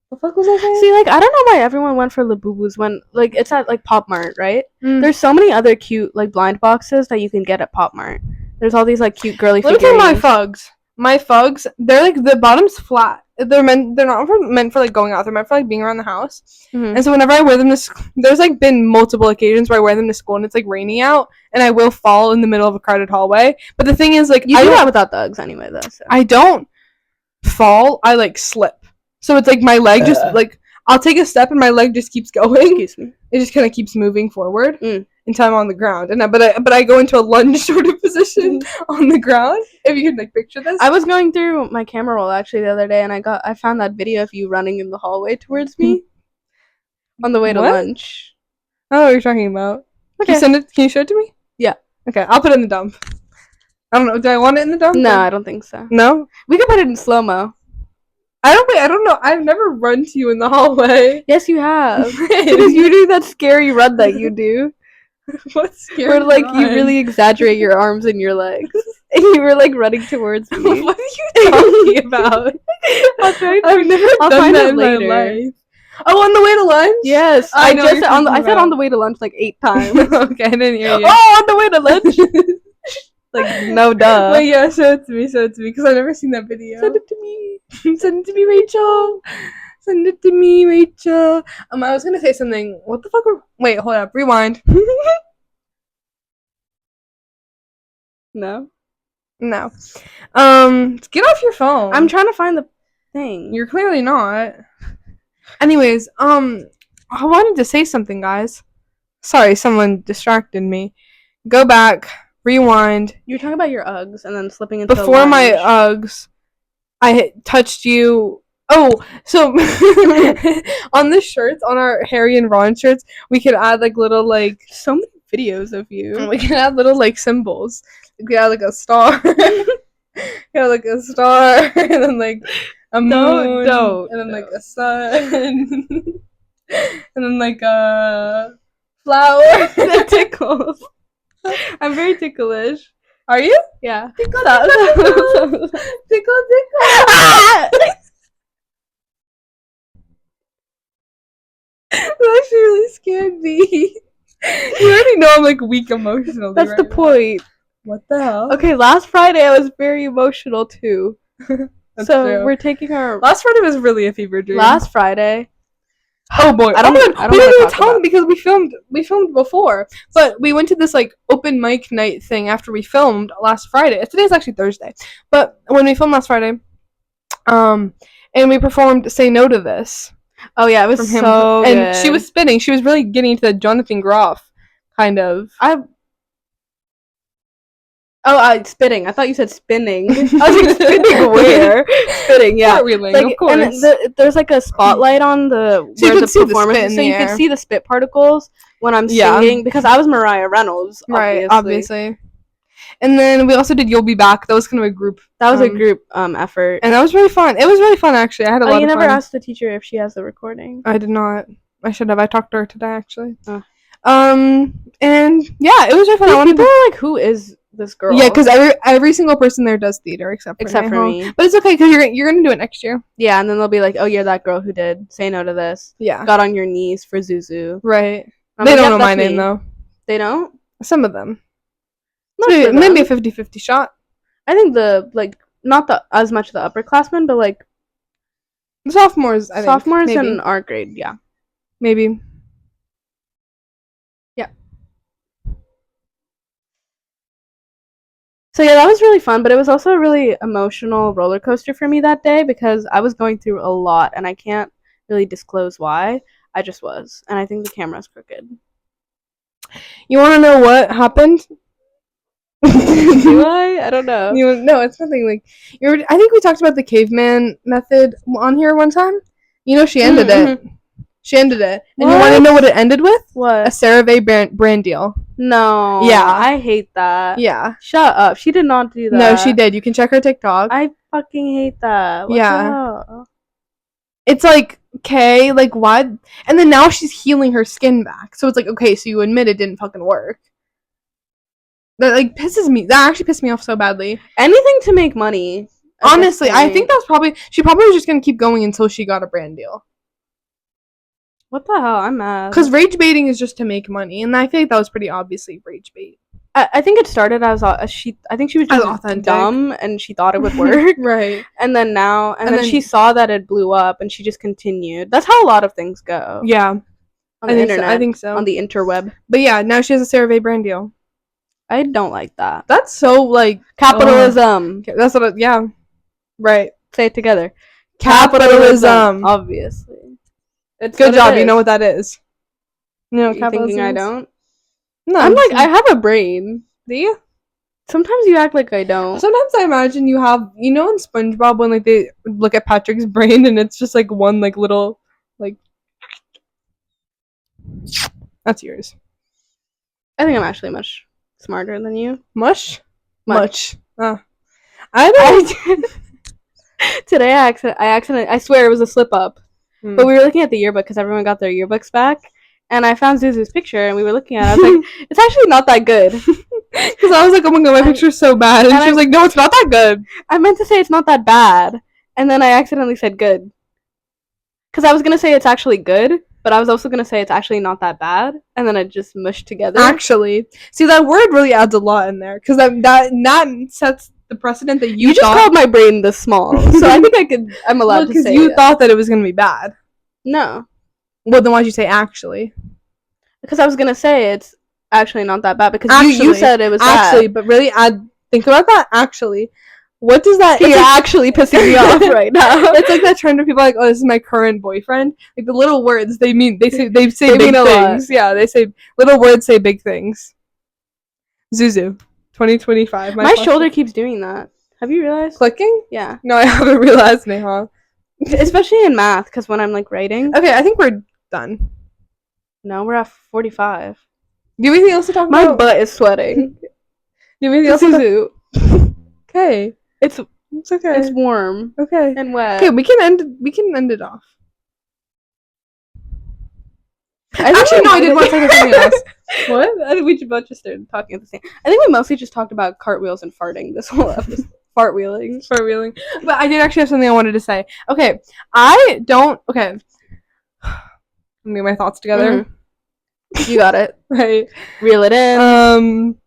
the fuck was I saying? See, like, I don't know why everyone went for Labubus when, like, it's at, like, Pop Mart, right? There's so many other cute, like, blind boxes that you can get at Pop Mart. There's all these, like, cute girly figurines. Look at my Fugs. My Fugs, they're, like, the bottom's flat. They're not meant for, like, going out. They're meant for, like, being around the house. Mm-hmm. And so whenever I wear them there's, like, been multiple occasions where I wear them to school and it's, like, raining out and I will fall in the middle of a crowded hallway. But the thing is, like, you do that without the Uggs anyway, though. So. I don't fall. I, like, slip. So it's like my leg just like I'll take a step and my leg just keeps going. Excuse me. It just kind of keeps moving forward until I'm on the ground. But I go into a lunge sort of position on the ground. If you could like picture this. I was going through my camera roll actually the other day and I found that video of you running in the hallway towards me on the way to lunch. I don't know what you're talking about. Okay. Can you show it to me? Yeah. Okay, I'll put it in the dump. I don't know. Do I want it in the dump? No, I don't think so. No? We could put it in slow-mo. I don't know. I've never run to you in the hallway. Yes, you have. Because you do that scary run that you do. What scary where, like, run? you really exaggerate your arms and your legs. And you were, like, running towards me. What are you talking about? I've never done that in my life. Oh, on the way to lunch? Yes. I said on the way to lunch, like, 8 times. Okay, I didn't hear you. Oh, on the way to lunch? Like, no duh. Wait, yeah, show it to me, because I've never seen that video. Send it to me. Send it to me, Rachel. Send it to me, Rachel. I was gonna say something. What the fuck? Wait, hold up. Rewind. No. No. Get off your phone. I'm trying to find the thing. You're clearly not. Anyways, I wanted to say something, guys. Sorry, someone distracted me. Go back. Rewind. You were talking about your Uggs and then slipping into Before my Uggs, I touched you. Oh, so on the shirts, on our Harry and Ron shirts, we could add like little like so many videos of you. We can add little like symbols. We could add like a star. Like a star, and then like a moon, and then like a sun, and then like a flower. That tickles. I'm very ticklish. Are you? Yeah. Tickle, tickle, tickle, tickle. That actually really scared me. You already know I'm like weak emotionally. That's the point. What the hell? Okay, last Friday I was very emotional too. So true. We're taking our last Friday was really a fever dream. Last Friday. Oh boy! I don't we didn't even tell them because we filmed before, but we went to this like open mic night thing after we filmed last Friday. Today's actually Thursday, but when we filmed last Friday, and we performed "Say No to This." Oh yeah, it was so good. And she was spinning. She was really getting into the Jonathan Groff kind of. Spitting. I thought you said spinning. I was like, spinning where? Spitting, yeah. Like, of course. And there's like a spotlight on where the performance is, so you could see the spit particles when I'm singing, because I was Mariah Reynolds, obviously. Right, obviously. And then we also did You'll Be Back. That was kind of a group. That was a group effort. And that was really fun. It was really fun, actually. I had a lot of fun. You never asked the teacher if she has the recording. I did not. I should have. I talked to her today, actually. And yeah, it was really fun. People are like, who is this girl? Yeah, because every single person there does theater except for me. But it's okay because you're gonna do it next year. Yeah, and then they'll be like, "Oh, you're that girl who did Say No to This." Yeah, got on your knees for Zuzu. Right. They don't know my name though. They don't. Some of them. Maybe a 50-50 shot. I think not as much the upperclassmen, but like the sophomores. I think sophomores in our grade. Yeah, maybe. So yeah, that was really fun, but it was also a really emotional roller coaster for me that day because I was going through a lot, and I can't really disclose why. I just was, and I think the camera's crooked. You want to know what happened? Do I? I don't know. No, it's nothing like. I think we talked about the caveman method on here one time. You know, she ended it. She ended it. And you want to know what it ended with? What? A CeraVe brand deal. No. Yeah. I hate that. Yeah. Shut up. She did not do that. No, she did. You can check her TikTok. I fucking hate that. What the hell? It's like, okay, like what? And then now she's healing her skin back. So it's like, okay, so you admit it didn't fucking work. That like pisses me. That actually pissed me off so badly. Anything to make money. Honestly, I think that was she probably was just gonna keep going until she got a brand deal. What the hell? I'm mad. Because rage baiting is just to make money, and I feel like that was pretty obviously rage bait. I think it started as I think she was just dumb and she thought it would work. Right. And then then she saw that it blew up and she just continued. That's how a lot of things go. Yeah. On the internet. I think so. On the interweb. But yeah, now she has a CeraVe brand deal. I don't like that. That's so like capitalism. That's what yeah. Right. Say it together. Capitalism. Obviously. It's good job. You know what that is. You know what capitalism thinking I don't? No. I'm like, I have a brain. Do you? Sometimes you act like I don't. Sometimes I imagine you have, you know, in SpongeBob when like they look at Patrick's brain and it's just like one like little like. That's yours. I think I'm actually much smarter than you. Much. I don't. Today I swear it was a slip up. But we were looking at the yearbook because everyone got their yearbooks back, and I found Zuzu's picture, and we were looking at it. I was like, it's actually not that good. Because I was like, oh my god, my picture's so bad. And she was like, no, it's not that good. I meant to say it's not that bad, and then I accidentally said good. Because I was going to say it's actually good, but I was also going to say it's actually not that bad, and then it just mushed together. Actually. See, that word really adds a lot in there, because that sets the precedent that you just called my brain this small, so I think I'm allowed to say because you thought that it was gonna be bad. No. Well, then why'd you say actually? Because I was gonna say it's actually not that bad, because actually, you said it was actually bad. But really, think about that. Actually, what does that? You're actually pissing me off right now. It's like that trend where people are like, oh, this is my current boyfriend. Like the little words they say they big mean a things. lot. Yeah, they say little words say big things. Zuzu, 2025. My shoulder keeps doing that. Have you realized? Clicking? Yeah. No, I haven't realized, Neha. Especially in math, because when I'm like writing. Okay, I think we're done. No, we're at 45. Do you have anything else to talk about? My butt is sweating. Do you have anything else to Zuzu. Okay. It's okay. It's warm. Okay. And wet. Okay, we can end it off. Actually, no, I did want to talk about something else. What? I think we both just started talking at the same. I think we mostly just talked about cartwheels and farting this whole episode. Fartwheeling. But I did actually have something I wanted to say. Okay, I don't. Okay. Let me get my thoughts together. You got it. Right. Reel it in.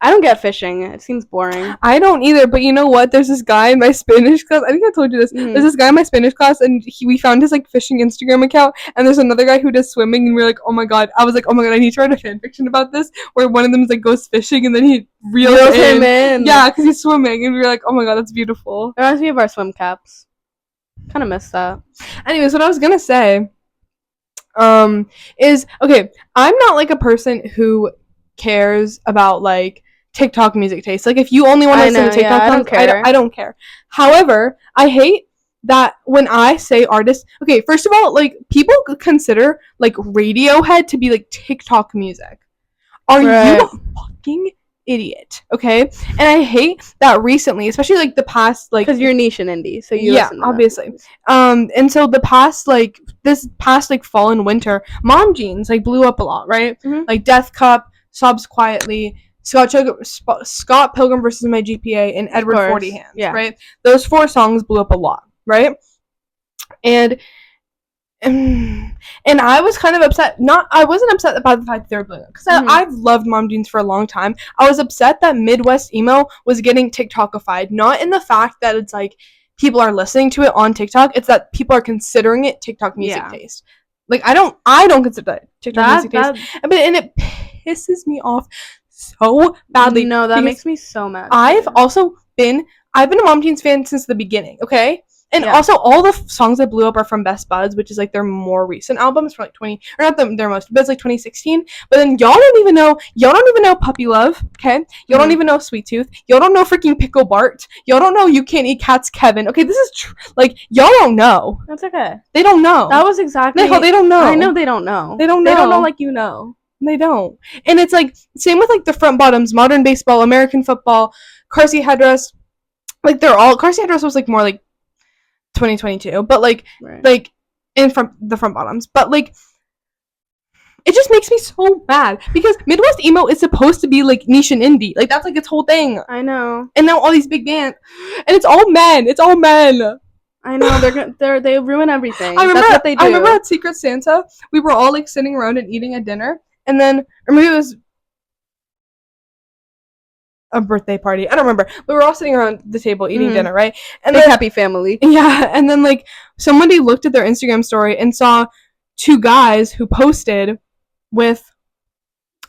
I don't get fishing. It seems boring. I don't either, but you know what? There's this guy in my Spanish class. I think I told you this. There's this guy in my Spanish class, and we found his like fishing Instagram account. And there's another guy who does swimming, and we're like, oh my god! I was like, oh my god! I need to write a fan fiction about this, where one of them is like goes fishing, and then he reels him in. Yeah, because he's swimming, and we were like, oh my god, that's beautiful. It reminds me of our swim caps. Kind of miss that. Anyways, what I was gonna say, is okay. I'm not like a person who cares about like TikTok music taste. Like if you only want to listen to TikTok songs, I don't care. However, I hate that when I say artists. Okay, first of all, like people consider like Radiohead to be like TikTok music. Are you a fucking idiot? Okay, and I hate that recently, especially like the past like because you're niche and indie, so you listen to obviously. And so the past like this past like fall and winter, Mom Jeans like blew up a lot, right? Like Death Cup, Sobs Quietly, Scott Pilgrim versus My GPA, and Edward 40 Hands, right? Those 4 songs blew up a lot, right? And I was kind of upset. I wasn't upset about the fact that they were blowing up, because I've loved Mom Jeans for a long time. I was upset that Midwest emo was getting TikTokified, not in the fact that it's like people are listening to it on TikTok. It's that people are considering it TikTok music taste. Like I don't consider that TikTok music taste, and it pisses me off so badly. No, that makes me so mad. I've been a Mom Jeans fan since the beginning, okay? And also all the songs that blew up are from Best Buds, which is like their more recent albums from like their most, but it's like 2016. But then y'all don't even know Puppy Love, okay? Y'all don't even know Sweet Tooth. Y'all don't know freaking Pickle Bart. Y'all don't know You Can't Eat Cats Kevin. Okay, this is like y'all don't know. That's okay. They don't know. That was exactly. They don't know. I know they don't know. They don't know. They don't know like you know. They don't. And it's like same with like the front bottoms, Modern Baseball, American Football, Car Seat Headrest. Like they're all Car Seat Headrest was like more like 2022, but like in the front bottoms, but like it just makes me so mad because Midwest emo is supposed to be like niche and indie, like that's like its whole thing. I know. And now all these big bands, and it's all men. I know they ruin everything. I remember, that's what they do. I remember at Secret Santa, we were all like sitting around and eating a dinner, and then or maybe it was a birthday party. I don't remember. We were all sitting around the table eating dinner, right? And big then, happy family. Yeah, and then like somebody looked at their Instagram story and saw 2 guys who posted with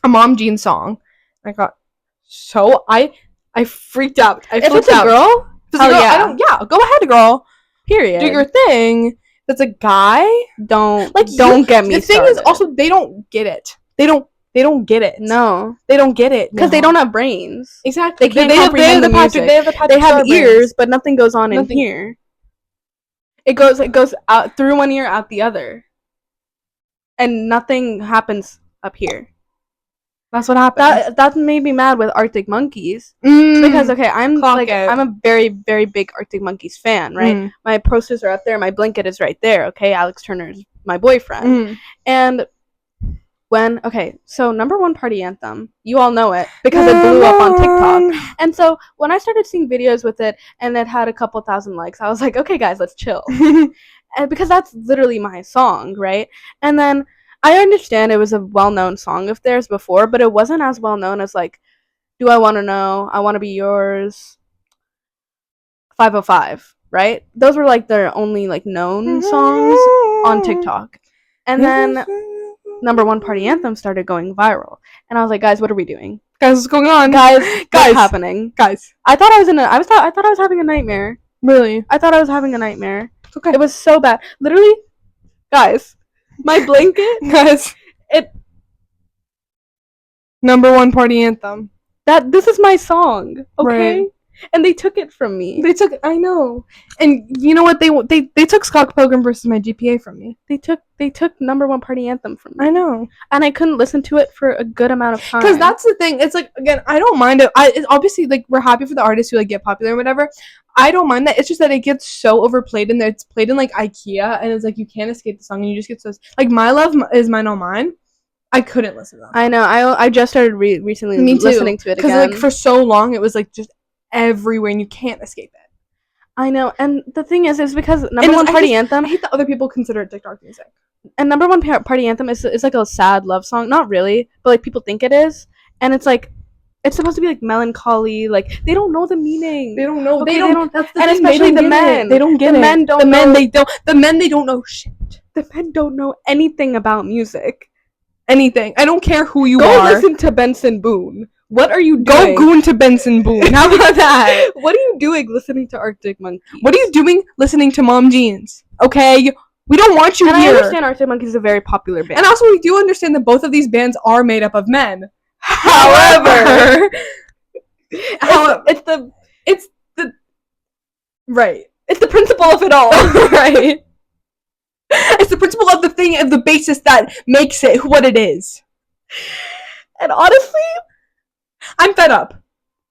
a Mom Jeans song. I got so I freaked out. If it's a girl, yeah, go ahead, girl. Period. Do your thing. That's a guy. Don't get me. The thing is also they don't get it. They don't get it. No, they don't get it because they don't have brains. Exactly. They can't comprehend the music. They have ears, but nothing goes on in here. It goes out through one ear, out the other, and nothing happens up here. That's what happens. That made me mad with Arctic Monkeys because I'm a very very big Arctic Monkeys fan, right? My posters are up there, my blanket is right there. Okay, Alex Turner is my boyfriend, and so number 1 party anthem, you all know it because it blew up on TikTok. And so when I started seeing videos with it and it had a couple thousand likes, I was like, okay guys, let's chill. And because that's literally my song, right? And then I understand it was a well-known song of theirs before, but it wasn't as well-known as like Do I Want to Know, I Want to Be Yours, 505, right? Those were like their only like known songs on TikTok. And then number one party anthem started going viral. And I was like, guys, what are we doing? Guys, what's going on? Guys, what's happening? Guys. I thought I was having a nightmare. Really? I thought I was having a nightmare. It's okay. It was so bad. Literally, guys, my blanket, guys, number one party anthem. This is my song, okay? Right. And they took it from me. I know. And you know what? They took Scott Pilgrim versus my GPA from me. They took number one party anthem from me. I know. And I couldn't listen to it for a good amount of time. Because that's the thing. It's like, again, I don't mind it. It's obviously, like, we're happy for the artists who, like, get popular and whatever. I don't mind that. It's just that it gets so overplayed and it's played in, like, IKEA. And it's like, you can't escape the song and you just get so... Like, My Love Is Mine All Mine. I couldn't listen to that. I know. I just started recently listening to it again. Because, like, for so long, it was, like, just everywhere and you can't escape it. I know. And the thing is because number one party anthem... I hate that other people consider it TikTok music. And number one party anthem is like a sad love song. Not really, but, like, people think it is. And it's, like... It's supposed to be, like, melancholy. Like, they don't know the meaning. They don't know. Okay, they don't. That's the and thing. especially the men. They don't get it. The men, they don't know shit. The men don't know anything about music. Anything. I don't care who you Go are. Go listen to Benson Boone. What are you Go doing? goon to Benson Boone. How about that? What are you doing listening to Arctic Monkeys? What are you doing listening to Mom Jeans? Okay? We don't want you and here. I understand Arctic Monkeys is a very popular band. And also, we do understand that both of these bands are made up of men. However... It's the right. It's the principle of it all. Right. It's the principle of the thing, of the basis that makes it what it is. And honestly, I'm fed up.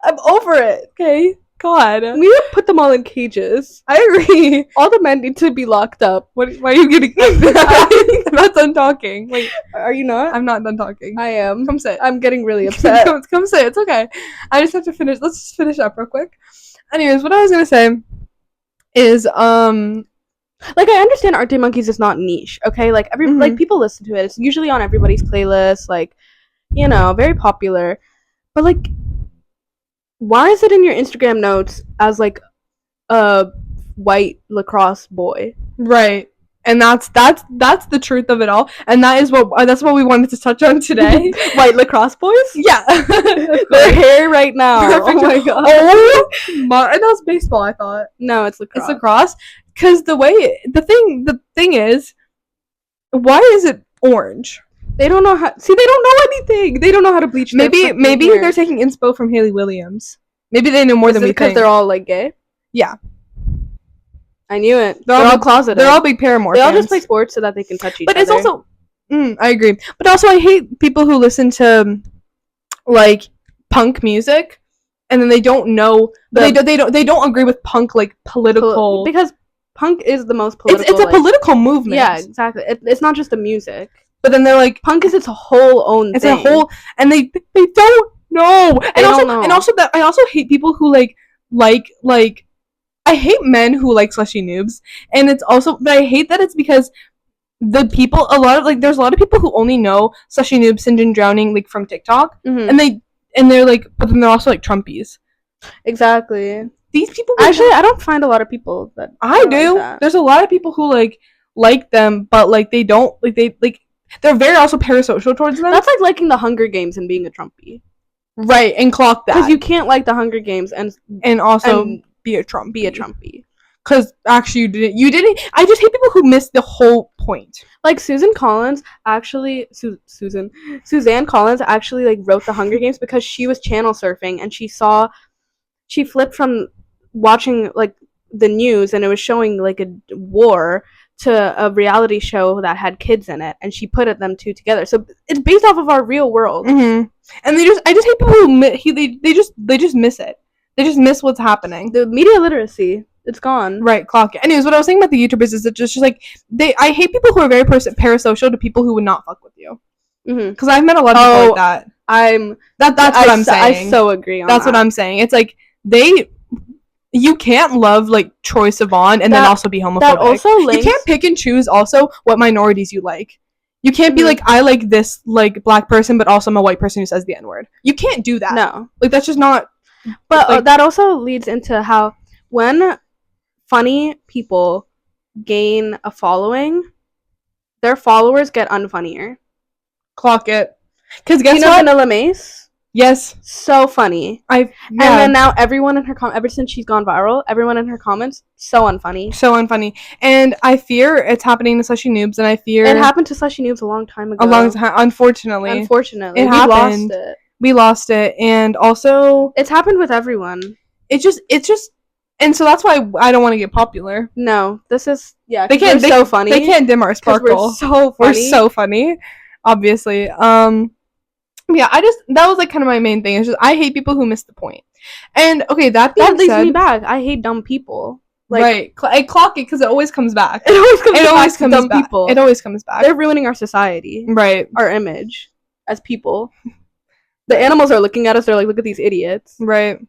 I'm over it. Okay. God. We need to put them all in cages. I agree. All the men need to be locked up. Why are you getting... I'm not done talking. Wait, are you not? I'm not done talking. I am. Come sit. I'm getting really upset. Come sit. It's okay. I just have to finish. Let's just finish up real quick. Anyways, what I was gonna say is, like, I understand Arctic Monkeys is not niche, okay? Like, like, people listen to it. It's usually on everybody's playlist, like, you know, very popular. But, like, why is it in your Instagram notes as, like, a white lacrosse boy? Right. And that's the truth of it all. And that's what we wanted to touch on today. White lacrosse boys? Yeah. Their hair right now. Perfect. Oh my god. Oh my, and that was baseball, I thought. No, it's lacrosse. It's lacrosse. Because the thing is, why is it orange? They don't know how. See, they don't know anything. They don't know how to bleach. Maybe they're taking inspo from Hayley Williams. Maybe they know more than we think. Because they're all, like, gay. Yeah, I knew it. They're all closeted. They're all big Paramore They fans. all just play sports so that they can touch each other. But it's also, I agree. But also, I hate people who listen to, like, punk music, and then they don't know. They don't agree with punk, like, political. Because punk is the most political. It's a political movement. Yeah, exactly. It's not just the music. But then they're like, punk is its whole own it's thing. It's a whole, and they don't know. They don't know. And also that I also hate people who like I hate men who like slushy noobs, and it's also, but I hate that it's because there's a lot of people who only know slushy noobs, Sinjin Drowning, like, from TikTok, and they're like, but then they're also like Trumpies. Exactly. These people actually, I don't find a lot of people that I do. Like, there's a lot of people who like them, but like they don't they're very also parasocial towards them. That's like liking the Hunger Games and being a Trumpy. Right, and clock that. Because you can't like the Hunger Games and also be a Trumpy. Be a Trumpy. Because actually you didn't. I just hate people who miss the whole point. Like Suzanne Collins actually like wrote the Hunger Games because she was channel surfing and she flipped from watching like the news and it was showing like a war to a reality show that had kids in it, and she put them two together. So it's based off of our real world. Mm-hmm. And I just hate people who they just miss it. They just miss what's happening. The media literacy, it's gone. Right, clock it. Anyways, what I was saying about the YouTubers is it's just like I hate people who are very parasocial to people who would not fuck with you. Because I've met a lot of people like that. That's what I'm saying. I so agree on That's what I'm saying. It's like you can't love like Troye Sivan and then also be homophobic. That also you can't pick and choose also what minorities you like. You can't be like, I like this like black person, but also I'm a white person who says the N-word. You can't do that. No. Like, that's just not. But like, that also leads into how when funny people gain a following, their followers get unfunnier. Clock it. Because guess you know what? Vanilla Mace? Yes. So funny. And then now everyone in her ever since she's gone viral, everyone in her comments, so unfunny. So unfunny. And I fear it's happening to Slushy Noobs, and I fear... It happened to Slushy Noobs a long time ago. A long time. Unfortunately. Unfortunately. It happened. We lost it. And also... It's happened with everyone. It's just... And so that's why I don't want to get popular. No. This is... Yeah, they're so funny. They can't dim our sparkle. We're so funny. We're so funny. Obviously. Yeah, that was like kind of my main thing. It's just I hate people who miss the point. And okay, that leads me back. I hate dumb people. Like, right, I clock it because it always comes back. It always comes back. Dumb people. It always comes back. They're ruining our society. Right, our image as people. The animals are looking at us. They're like, look at these idiots. Right.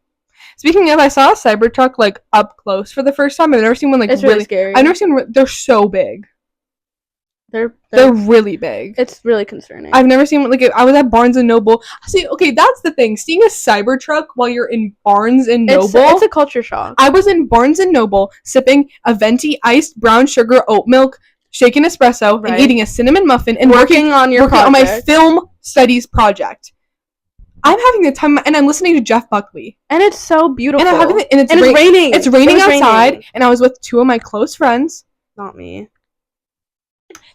Speaking of, I saw a Cybertruck like up close for the first time. I've never seen one like it's really scary. I've never seen. They're so big. They're really big. It's really concerning. I've never seen one like I was at Barnes and Noble. See, okay, that's the thing. Seeing a Cybertruck while you're in Barnes and Noble, it's a culture shock. I was in Barnes and Noble sipping a venti iced brown sugar oat milk, shaken espresso, and eating a cinnamon muffin and working on my film studies project. I'm having the time, and I'm listening to Jeff Buckley, and it's so beautiful. And I'm having it's raining. It's raining outside, and I was with two of my close friends. Not me.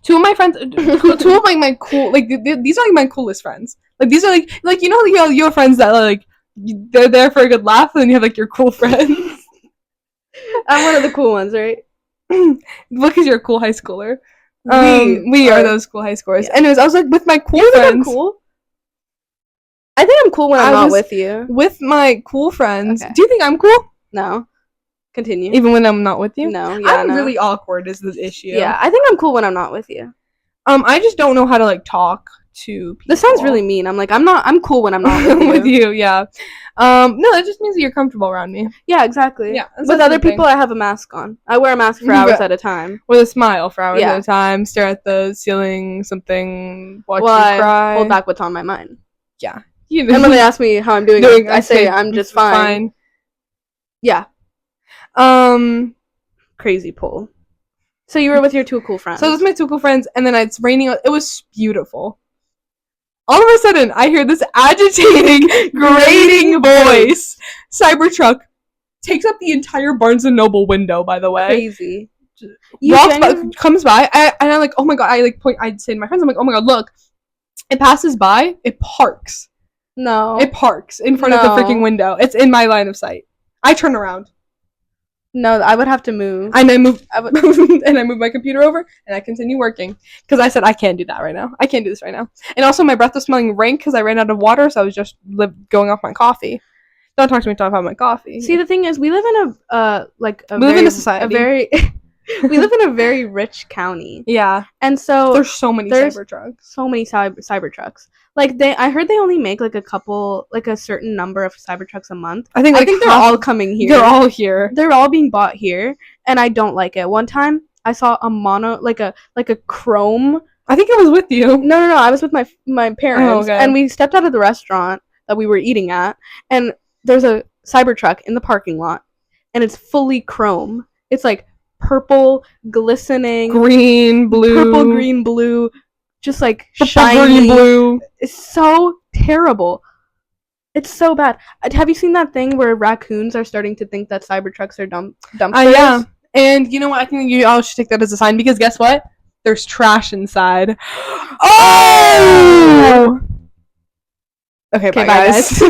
Two of my friends, two of my cool, like these are like my coolest friends. Like these are like you know you have friends that like they're there for a good laugh, and then you have like your cool friends. I'm one of the cool ones, right? Because you're a cool high schooler. We are those cool high schoolers. Yeah. Anyways, I was like with my cool friends. Think I'm cool? I think I'm cool when I'm not with you. With my cool friends. Okay. Do you think I'm cool? No. Continue. Even when I'm not with you? No. Yeah, I'm really awkward is the issue. Yeah, I think I'm cool when I'm not with you. I just don't know how to like talk to people. This sounds really mean. I'm cool when I'm not with you. With you, yeah. No, that just means that you're comfortable around me. Yeah, exactly. Yeah. With other people, I have a mask on. I wear a mask for hours at a time. With a smile for hours at a time. Stare at the ceiling, something, watch you cry. I hold back what's on my mind. Yeah. And when they ask me how I'm doing I say I'm just fine. Yeah. Crazy pull. So you were with your two cool friends. So it was my two cool friends, and then it's raining. It was beautiful. All of a sudden, I hear this agitating, grating voice. Cybertruck takes up the entire Barnes & Noble window, by the way. Crazy. Comes by, and I'm like, oh my god, I'd say to my friends, I'm like, oh my god, look. It passes by, it parks. No. It parks in front of the freaking window. It's in my line of sight. I turn around. No, I would have to move. And I move my computer over, and I continue working. Because I said, I can't do that right now. I can't do this right now. And also, my breath was smelling rank because I ran out of water, so I was just going off my coffee. Don't talk to me about my coffee. See, the thing is, we live in we live in a society. We live in a very rich county. Yeah. And so there's so many Cybertrucks. So many Cybertrucks. Like I heard they only make like a certain number of Cybertrucks a month. I think they're all coming here. They're all here. They're all being bought here, and I don't like it. One time I saw a mono like a chrome. I think I was with you. No, I was with my parents, and we stepped out of the restaurant that we were eating at, and there's a Cybertruck in the parking lot, and it's fully chrome. It's like purple, glistening, green, blue, just like shiny green, blue. It's so terrible. It's so bad. Have you seen that thing where raccoons are starting to think that Cybertrucks are dumpsters? Yeah. And you know what? I think you all should take that as a sign because guess what? There's trash inside. Oh! Okay, bye guys.